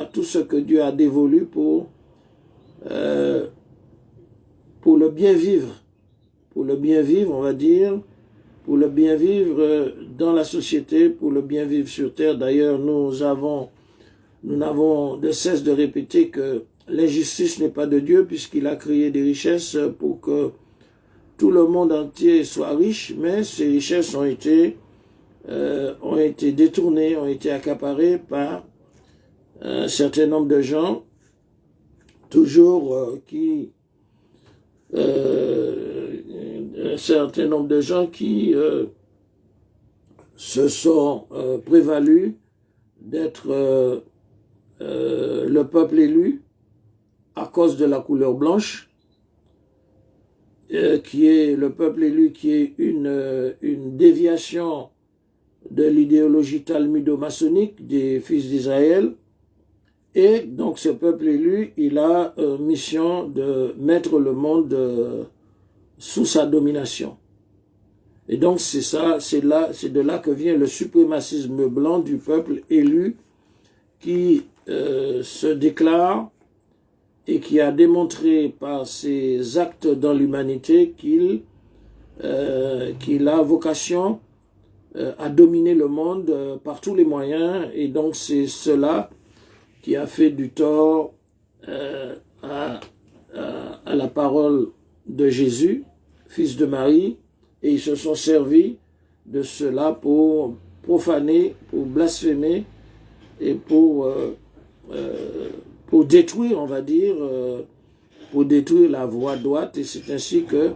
tout ce que Dieu a dévolu pour le bien vivre. Pour le bien vivre, on va dire, pour le bien vivre dans la société, pour le bien vivre sur terre. D'ailleurs, nous n'avons de cesse de répéter que l'injustice n'est pas de Dieu puisqu'il a créé des richesses pour que tout le monde entier soit riche, mais ces richesses ont été détournées, ont été accaparées par un certain nombre de gens, toujours se sont prévalus d'être le peuple élu à cause de la couleur blanche, qui est le peuple élu, qui est une déviation de l'idéologie talmudo-maçonnique des fils d'Israël. Et donc ce peuple élu, il a mission de mettre le monde sous sa domination. Et donc c'est de là que vient le suprémacisme blanc du peuple élu qui se déclare et qui a démontré par ses actes dans l'humanité qu'il a vocation à dominer le monde par tous les moyens. Et donc c'est cela qui a fait du tort à la parole de Jésus, fils de Marie, et ils se sont servis de cela pour profaner, pour blasphémer et pour détruire, on va dire, pour détruire la voie droite. Et c'est ainsi que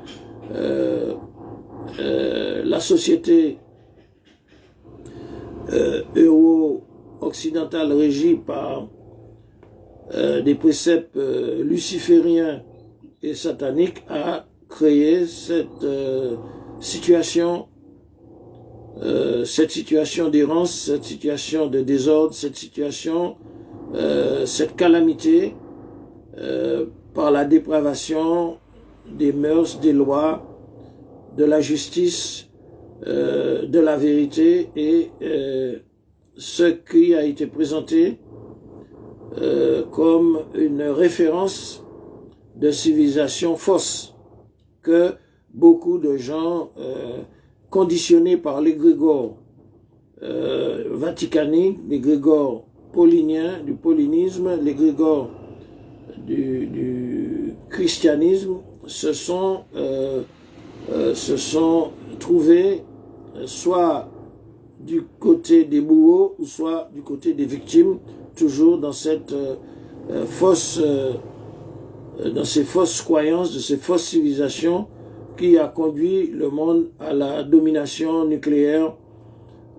la société euro-occidentale régie par des préceptes lucifériens et sataniques a créé cette situation d'errance, cette situation de désordre, cette calamité par la dépravation des mœurs, des lois, de la justice, de la vérité, et ce qui a été présenté comme une référence de civilisation fausse que beaucoup de gens conditionnés par l'égrégore vaticanique, l'égrégore paulinien, du paulinisme, l'égrégore du christianisme, se sont trouvés soit du côté des bourreaux ou soit du côté des victimes, toujours dans cette dans ces fausses croyances, de ces fausses civilisations qui a conduit le monde à la domination nucléaire,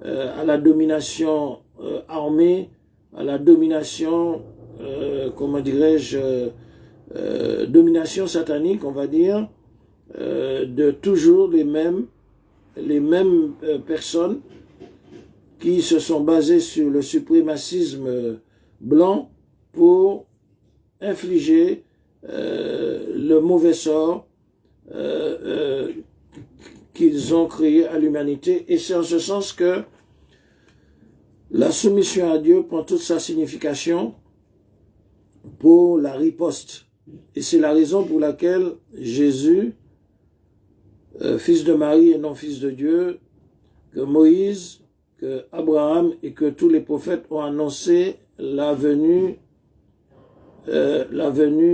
à la domination armée, à la domination, comment dirais-je, domination satanique, on va dire, de toujours les mêmes personnes qui se sont basées sur le suprémacisme blanc pour infliger le mauvais sort qu'ils ont créé à l'humanité. Et c'est en ce sens que la soumission à Dieu prend toute sa signification pour la riposte. Et c'est la raison pour laquelle Jésus, fils de Marie et non fils de Dieu, que Moïse, que Abraham et que tous les prophètes ont annoncé la venue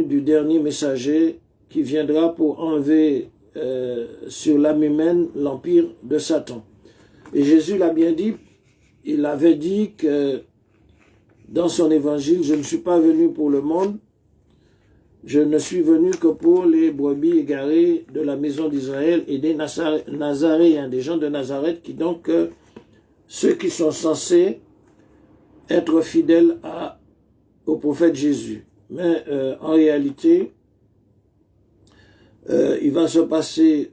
du dernier messager qui viendra pour enlever sur l'âme humaine l'empire de Satan. Et Jésus l'a bien dit, il avait dit que dans son évangile, je ne suis pas venu pour le monde, je ne suis venu que pour les brebis égarées de la maison d'Israël et des Nazaréens, des gens de Nazareth, qui donc, ceux qui sont censés être fidèle au prophète Jésus. Mais en réalité, il va se passer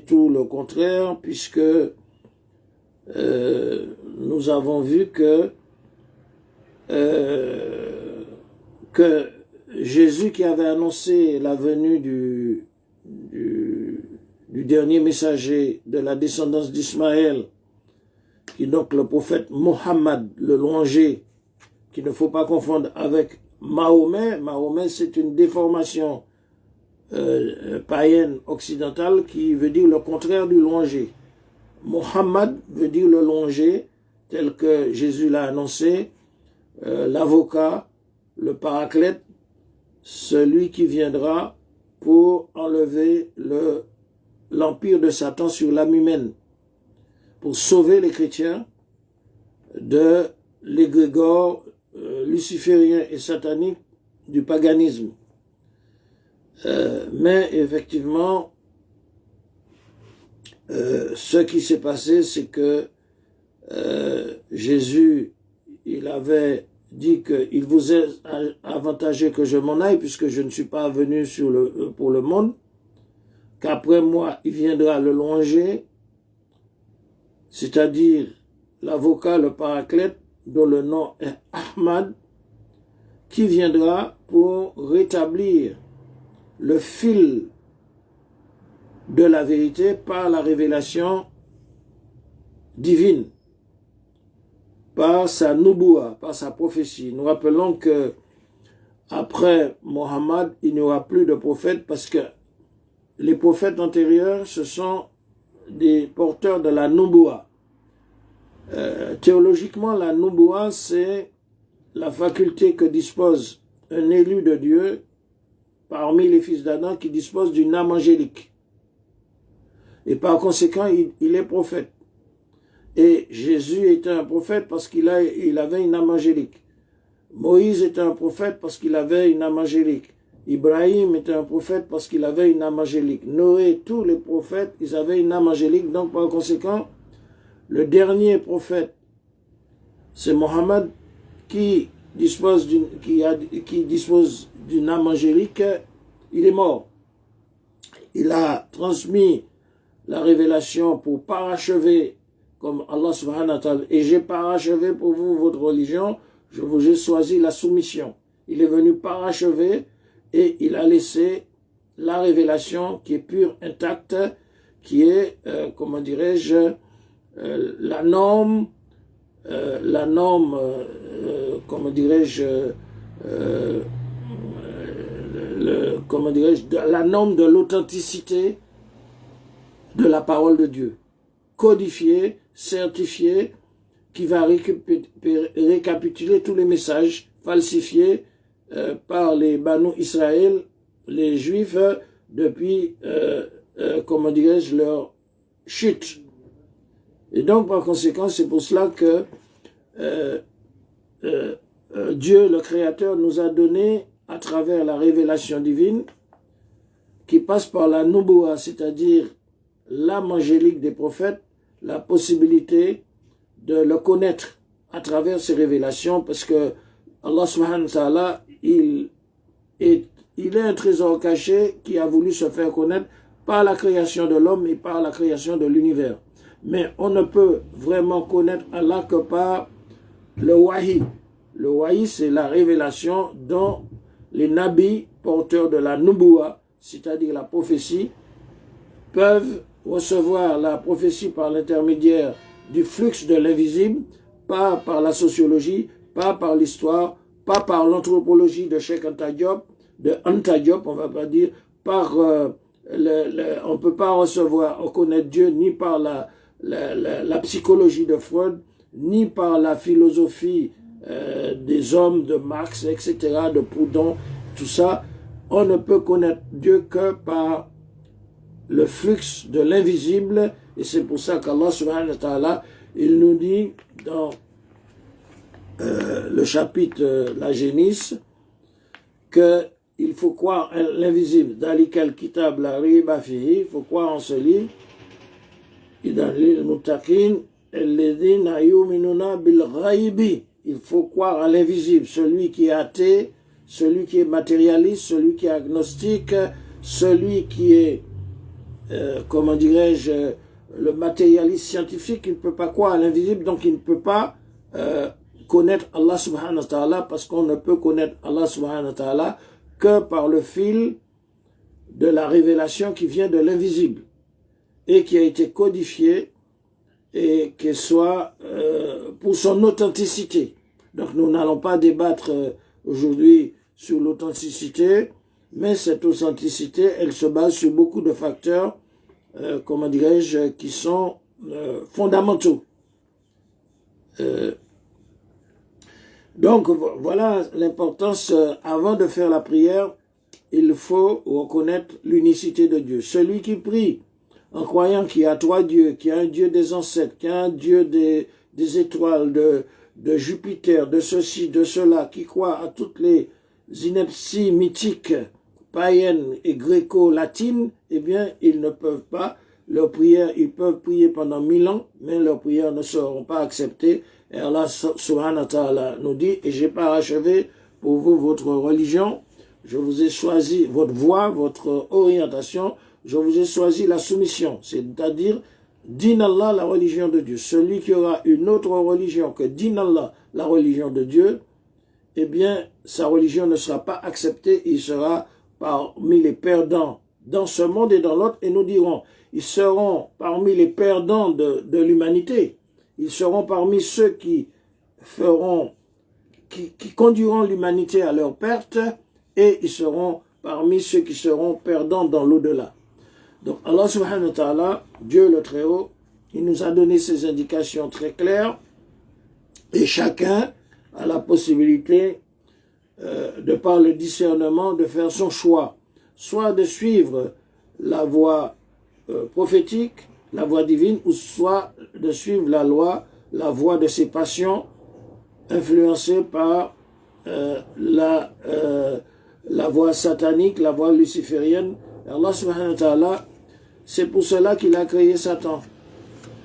tout le contraire, puisque nous avons vu que Jésus, qui avait annoncé la venue du dernier messager de la descendance d'Ismaël, qui est donc le prophète Mohammed, le louangé, qu'il ne faut pas confondre avec Mahomet. Mahomet, c'est une déformation païenne occidentale qui veut dire le contraire du louangé. Mohammed veut dire le louangé, tel que Jésus l'a annoncé, l'avocat, le paraclète, celui qui viendra pour enlever l'empire de Satan sur l'âme humaine, pour sauver les chrétiens de l'égrégore luciférien et satanique du paganisme. Mais effectivement, ce qui s'est passé, c'est que Jésus, il avait dit qu'il vous est avantageux que je m'en aille, puisque je ne suis pas venu pour le monde, qu'après moi, il viendra le louanger, c'est-à-dire l'avocat, le paraclète, dont le nom est Ahmad, qui viendra pour rétablir le fil de la vérité par la révélation divine, par sa nubuwa, par sa prophétie. Nous rappelons que après Mohammed, il n'y aura plus de prophètes, parce que les prophètes antérieurs, ce sont des porteurs de la nubuwa. Théologiquement, la nubuwa, c'est la faculté que dispose un élu de Dieu parmi les fils d'Adam qui dispose d'une âme angélique. Et par conséquent, il est prophète. Et Jésus était un prophète parce qu'il avait une âme angélique. Moïse était un prophète parce qu'il avait une âme angélique. Ibrahim était un prophète parce qu'il avait une âme angélique. Noé, tous les prophètes, ils avaient une âme angélique. Donc par conséquent, le dernier prophète, c'est Mohammed, qui dispose d'une âme angélique. Il est mort. Il a transmis la révélation pour parachever, comme Allah subhanahu wa ta'ala, et j'ai parachevé pour vous votre religion, je vous ai choisi la soumission. Il est venu parachever et il a laissé la révélation qui est pure, intacte, qui est, comment dirais-je, la norme, comment dirais-je, la norme de l'authenticité de la parole de Dieu, codifiée, certifiée, qui va récapituler tous les messages falsifiés par les Banu Israël, les Juifs, depuis, comment dirais-je, leur chute. Et donc, par conséquent, c'est pour cela que Dieu, le Créateur, nous a donné, à travers la révélation divine, qui passe par la nubuwa, c'est-à-dire l'âme angélique des prophètes, la possibilité de le connaître à travers ces révélations, parce que Allah subhanahu wa ta'ala, il est un trésor caché qui a voulu se faire connaître par la création de l'homme et par la création de l'univers. Mais on ne peut vraiment connaître Allah que par le wahi. Le wahi, c'est la révélation dont les nabis, porteurs de la nubuwa, c'est-à-dire la prophétie, peuvent recevoir la prophétie par l'intermédiaire du flux de l'invisible, pas par la sociologie, pas par l'histoire, pas par l'anthropologie de Cheikh Anta Diop, on va pas dire, par on ne peut pas connaître Dieu ni par la psychologie de Freud, ni par la philosophie des hommes de Marx, etc., de Proudhon, tout ça. On ne peut connaître Dieu que par le flux de l'invisible, et c'est pour ça qu'Allah subhanahu wa ta'ala, il nous dit dans le chapitre La Génisse, qu'il faut croire l'invisible. Dalikal kitab la riba fihi, il faut croire en ce livre. Et dans l'île Muttaqin, الذين يؤمنون بالغيب. Il faut croire à l'invisible. Celui qui est athée, celui qui est matérialiste, celui qui est agnostique, celui qui est, comment dirais-je, le matérialiste scientifique, il ne peut pas croire à l'invisible, donc il ne peut pas connaître Allah subhanahu wa ta'ala, parce qu'on ne peut connaître Allah subhanahu wa ta'ala que par le fil de la révélation qui vient de l'invisible et qui a été codifié et qui soit pour son authenticité. Donc nous n'allons pas débattre aujourd'hui sur l'authenticité, mais cette authenticité, elle se base sur beaucoup de facteurs, comment dirais-je, qui sont fondamentaux. Donc voilà l'importance, avant de faire la prière, il faut reconnaître l'unicité de Dieu. Celui qui prie en croyant qu'il y a trois dieux, qu'il y a un Dieu des ancêtres, qu'il y a un Dieu des étoiles, de Jupiter, de ceci, de cela, qui croit à toutes les inepties mythiques, païennes et gréco-latines, eh bien, ils ne peuvent pas, leurs prières, ils peuvent prier pendant 1000 ans, mais leurs prières ne seront pas acceptées. Et Allah subhanahu wa ta'ala nous dit, et j'ai pas achevé pour vous votre religion, je vous ai choisi votre voie, votre orientation, je vous ai choisi la soumission, c'est-à-dire din Allah, la religion de Dieu. Celui qui aura une autre religion que din Allah, la religion de Dieu, eh bien, sa religion ne sera pas acceptée, il sera parmi les perdants dans ce monde et dans l'autre, et nous dirons, ils seront parmi les perdants de l'humanité, ils seront parmi ceux qui conduiront l'humanité à leur perte, et ils seront parmi ceux qui seront perdants dans l'au-delà. Donc Allah subhanahu wa ta'ala, Dieu le Très-Haut, il nous a donné ces indications très claires et chacun a la possibilité, de par le discernement, de faire son choix, soit de suivre la voie prophétique, la voie divine, ou soit de suivre la voie de ses passions, influencée par la voie satanique, la voie luciférienne. Allah subhanahu wa ta'ala, c'est pour cela qu'il a créé Satan.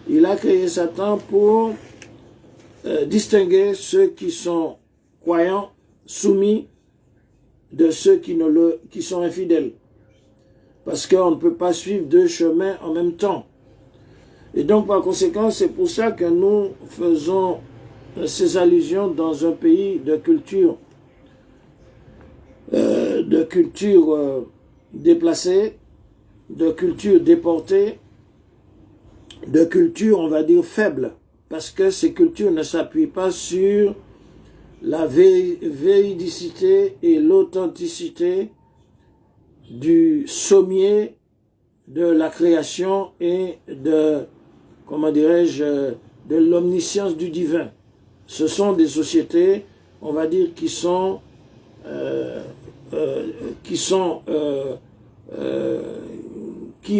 Il a créé Satan pour distinguer ceux qui sont croyants, soumis, de ceux qui sont infidèles. Parce qu'on ne peut pas suivre deux chemins en même temps. Et donc, par conséquent, c'est pour ça que nous faisons ces allusions dans un pays de culture déplacée, de culture déportée, de culture, on va dire, faible, parce que ces cultures ne s'appuient pas sur la véridicité et l'authenticité du sommier de la création et de, comment dirais-je, de l'omniscience du divin. Ce sont des sociétés, on va dire, qui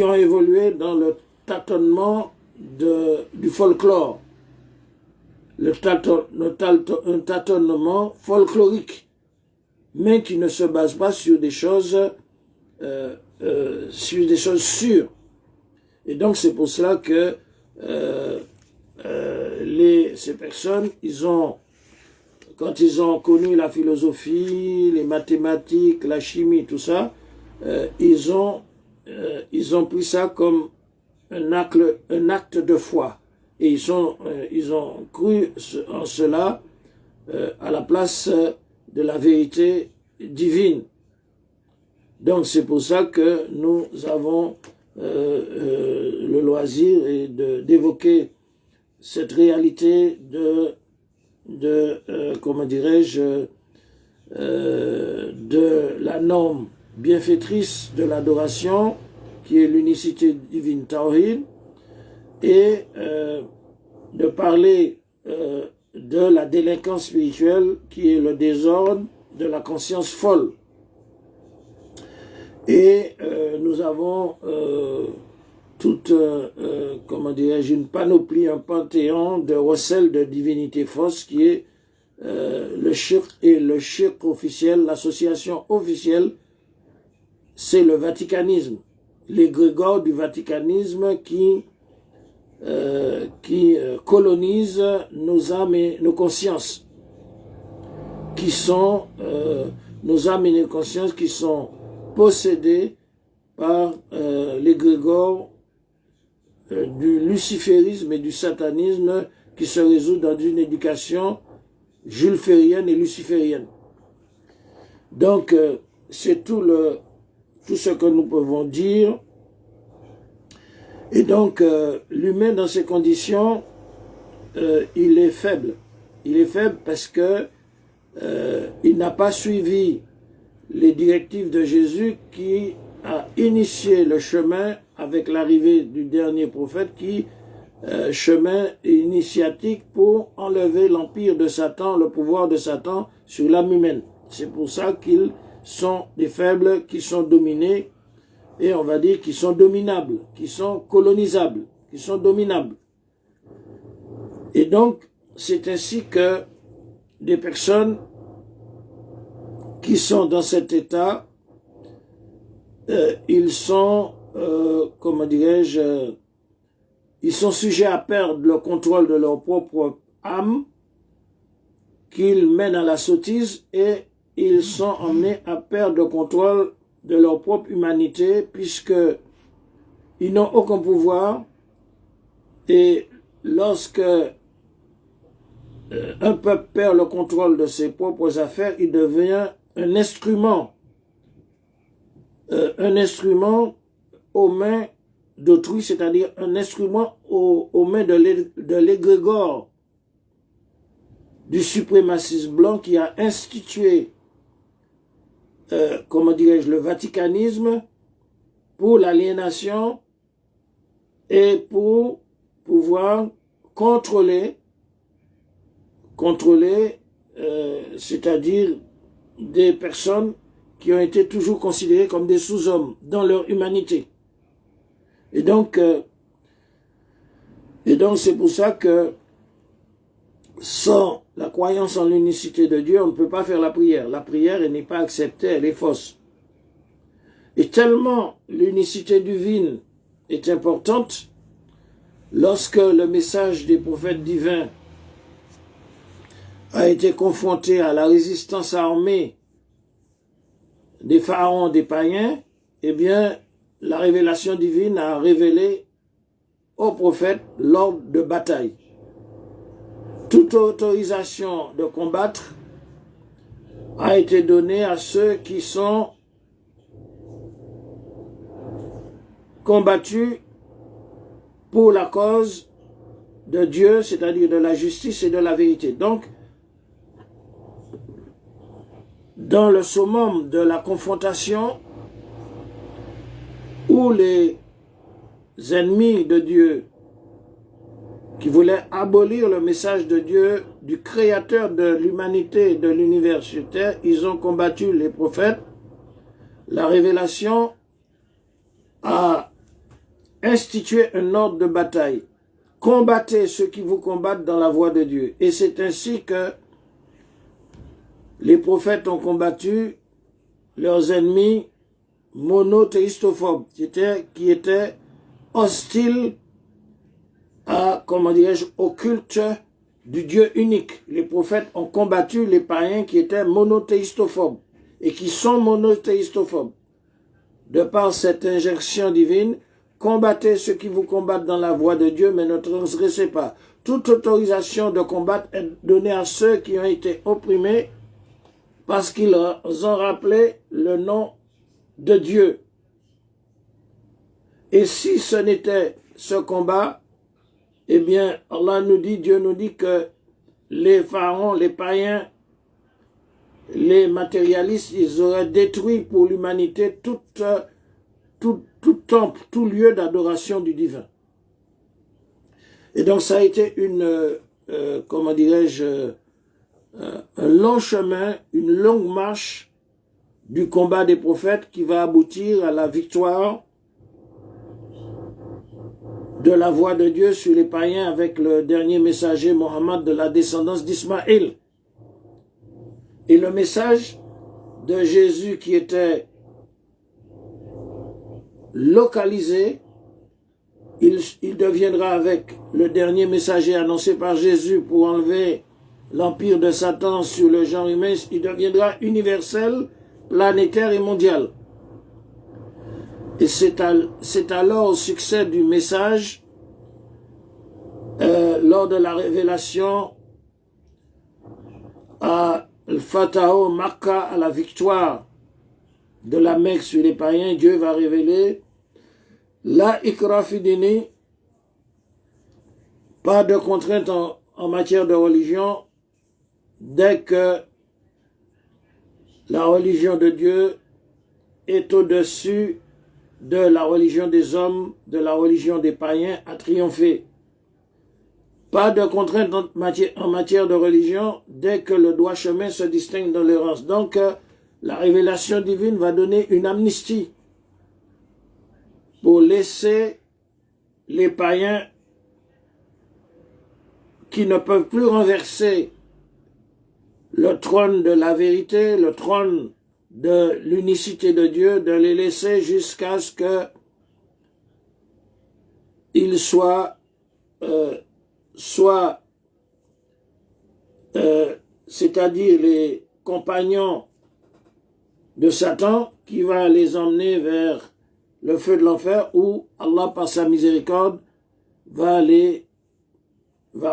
ont évolué dans le tâtonnement du folklore, un tâtonnement folklorique, mais qui ne se base pas sur des choses sûres. Et donc c'est pour cela que ces personnes, quand ils ont connu la philosophie, les mathématiques, la chimie, tout ça, ils ont pris ça comme un acte de foi. Et ils ont cru en cela à la place de la vérité divine. Donc c'est pour ça que nous avons le loisir d'évoquer cette réalité comment dirais-je, de la norme bienfaitrice de l'adoration, qui est l'unicité divine Tawhid, et de parler de la délinquance spirituelle, qui est le désordre de la conscience folle. Et nous avons toute, comment dirais-je, une panoplie, un panthéon de recels de divinités fausses qui est le shirk, et le shirk officiel, l'association officielle, c'est le vaticanisme, l'égrégore du vaticanisme qui qui colonisent nos âmes et nos consciences, qui sont nos âmes et nos consciences qui sont possédées par l'égrégore du luciférisme et du satanisme qui se résout dans une éducation julférienne et luciférienne. Donc, c'est tout ce que nous pouvons dire. Et donc, l'humain dans ces conditions, il est faible. Il est faible parce que il n'a pas suivi les directives de Jésus qui a initié le chemin avec l'arrivée du dernier prophète qui chemin initiatique pour enlever l'empire de Satan, le pouvoir de Satan sur l'âme humaine. C'est pour ça qu'ils sont des faibles qui sont dominés et on va dire qui sont dominables, qui sont colonisables, qui sont dominables. Et donc, c'est ainsi que des personnes qui sont dans cet état, ils sont, comment dirais-je, ils sont sujets à perdre le contrôle de leur propre âme, qu'ils mènent à la sottise, et ils sont emmenés à perdre le contrôle de leur propre humanité, puisque ils n'ont aucun pouvoir, et lorsque un peuple perd le contrôle de ses propres affaires, il devient un instrument aux mains d'autrui, c'est-à-dire un instrument aux mains de l'égrégore du suprémacisme blanc qui a institué, comment dirais-je, le vaticanisme pour l'aliénation et pour pouvoir contrôler, c'est-à-dire des personnes qui ont été toujours considérées comme des sous-hommes dans leur humanité. Et donc c'est pour ça que sans la croyance en l'unicité de Dieu, on ne peut pas faire la prière. La prière, elle n'est pas acceptée, elle est fausse. Et tellement l'unicité divine est importante, lorsque le message des prophètes divins a été confronté à la résistance armée des pharaons, des païens, eh bien, la révélation divine a révélé aux prophètes l'ordre de bataille. Toute autorisation de combattre a été donnée à ceux qui sont combattus pour la cause de Dieu, c'est-à-dire de la justice et de la vérité. Donc, dans le summum de la confrontation, où les ennemis de Dieu qui voulaient abolir le message de Dieu, du créateur de l'humanité et de l'univers sur terre, ils ont combattu les prophètes. La révélation a institué un ordre de bataille. Combattez ceux qui vous combattent dans la voie de Dieu. Et c'est ainsi que les prophètes ont combattu leurs ennemis monothéistophobes, qui étaient hostiles à, comment dirais-je, au culte du Dieu unique. Les prophètes ont combattu les païens qui étaient monothéistophobes et qui sont monothéistophobes. De par cette injection divine, combattez ceux qui vous combattent dans la voie de Dieu, mais ne transgressez pas. Toute autorisation de combattre est donnée à ceux qui ont été opprimés parce qu'ils ont rappelé le nom de Dieu. Et si ce n'était ce combat, eh bien, Dieu nous dit que les pharaons, les païens, les matérialistes, ils auraient détruit pour l'humanité tout temple, tout lieu d'adoration du divin. Et donc ça a été comment dirais-je, un long chemin, une longue marche du combat des prophètes qui va aboutir à la victoire de la voix de Dieu sur les païens avec le dernier messager Mohammed de la descendance d'Ismaël. Et le message de Jésus qui était localisé, il deviendra avec le dernier messager annoncé par Jésus pour enlever l'empire de Satan sur le genre humain, il deviendra universel, planétaire et mondial. Et c'est alors au succès du message, lors de la révélation à Al-Fataho Makkah, à la victoire de la Mecque sur les païens, Dieu va révéler la ikra fi dini, pas de contrainte en matière de religion, dès que la religion de Dieu est au-dessus de la religion des hommes, de la religion des païens, a triomphé. Pas de contrainte en matière de religion dès que le droit chemin se distingue de l'errance. Donc, la révélation divine va donner une amnistie pour laisser les païens qui ne peuvent plus renverser le trône de la vérité, le trône de l'unicité de Dieu, de les laisser jusqu'à ce que ils soient c'est-à-dire les compagnons de Satan qui va les emmener vers le feu de l'enfer, où Allah par sa miséricorde va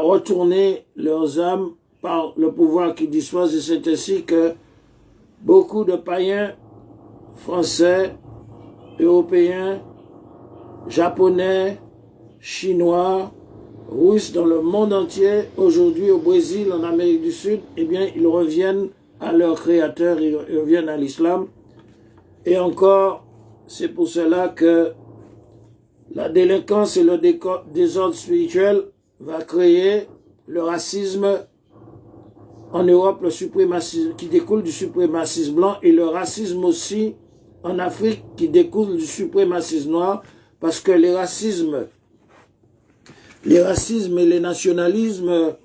retourner leurs âmes par le pouvoir qui dispose, et c'est ainsi que beaucoup de païens français, européens, japonais, chinois, russes dans le monde entier, aujourd'hui au Brésil, en Amérique du Sud, eh bien, ils reviennent à leur créateur, ils reviennent à l'islam. Et encore, c'est pour cela que la délinquance et le désordre spirituel va créer le racisme en Europe, le suprémacisme qui découle du suprémacisme blanc, et le racisme aussi en Afrique qui découle du suprémacisme noir, parce que les racismes et les nationalismes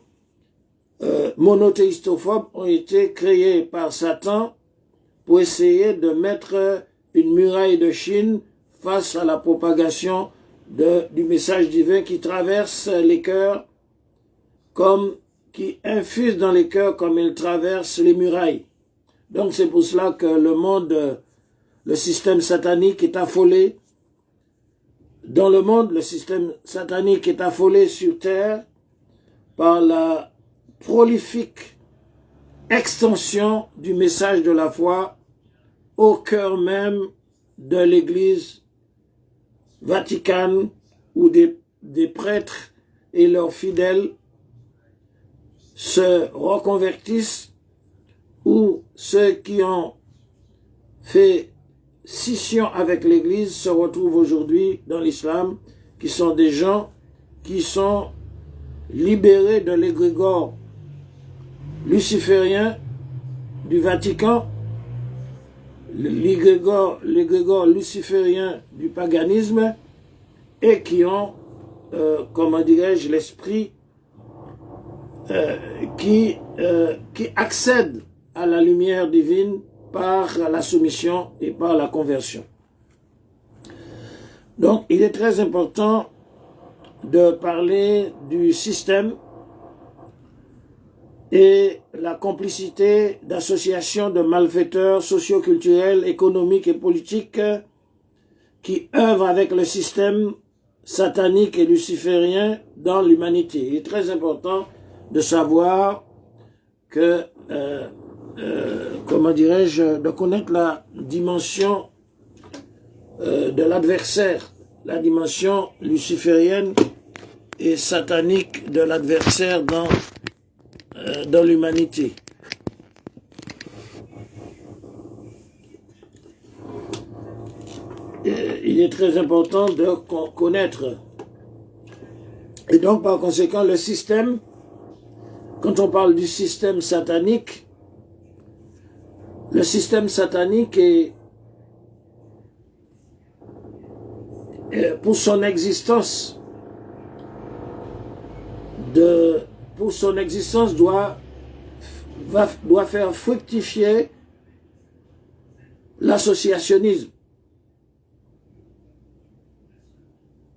monothéistophobes ont été créés par Satan pour essayer de mettre une muraille de Chine face à la propagation du message divin qui traverse les cœurs, qui infuse dans les cœurs comme il traverse les murailles. Donc c'est pour cela que le système satanique est affolé. Dans le monde, le système satanique est affolé sur terre par la prolifique extension du message de la foi au cœur même de l'Église vaticane, où des prêtres et leurs fidèles se reconvertissent, ou ceux qui ont fait scission avec l'Église se retrouvent aujourd'hui dans l'islam, qui sont des gens qui sont libérés de l'égrégore luciférien du Vatican, l'égrégore luciférien du paganisme, et qui ont, comment dirais-je, l'esprit qui accède à la lumière divine par la soumission et par la conversion. Donc, il est très important de parler du système et la complicité d'associations de malfaiteurs socio-culturels, économiques et politiques qui œuvrent avec le système satanique et luciférien dans l'humanité. Il est très important de savoir que, comment dirais-je, de connaître la dimension de l'adversaire, la dimension luciférienne et satanique de l'adversaire dans l'humanité. Il est très important de connaître. Et donc, par conséquent, le système, quand on parle du système satanique, le système satanique est, pour son existence, doit faire fructifier l'associationnisme.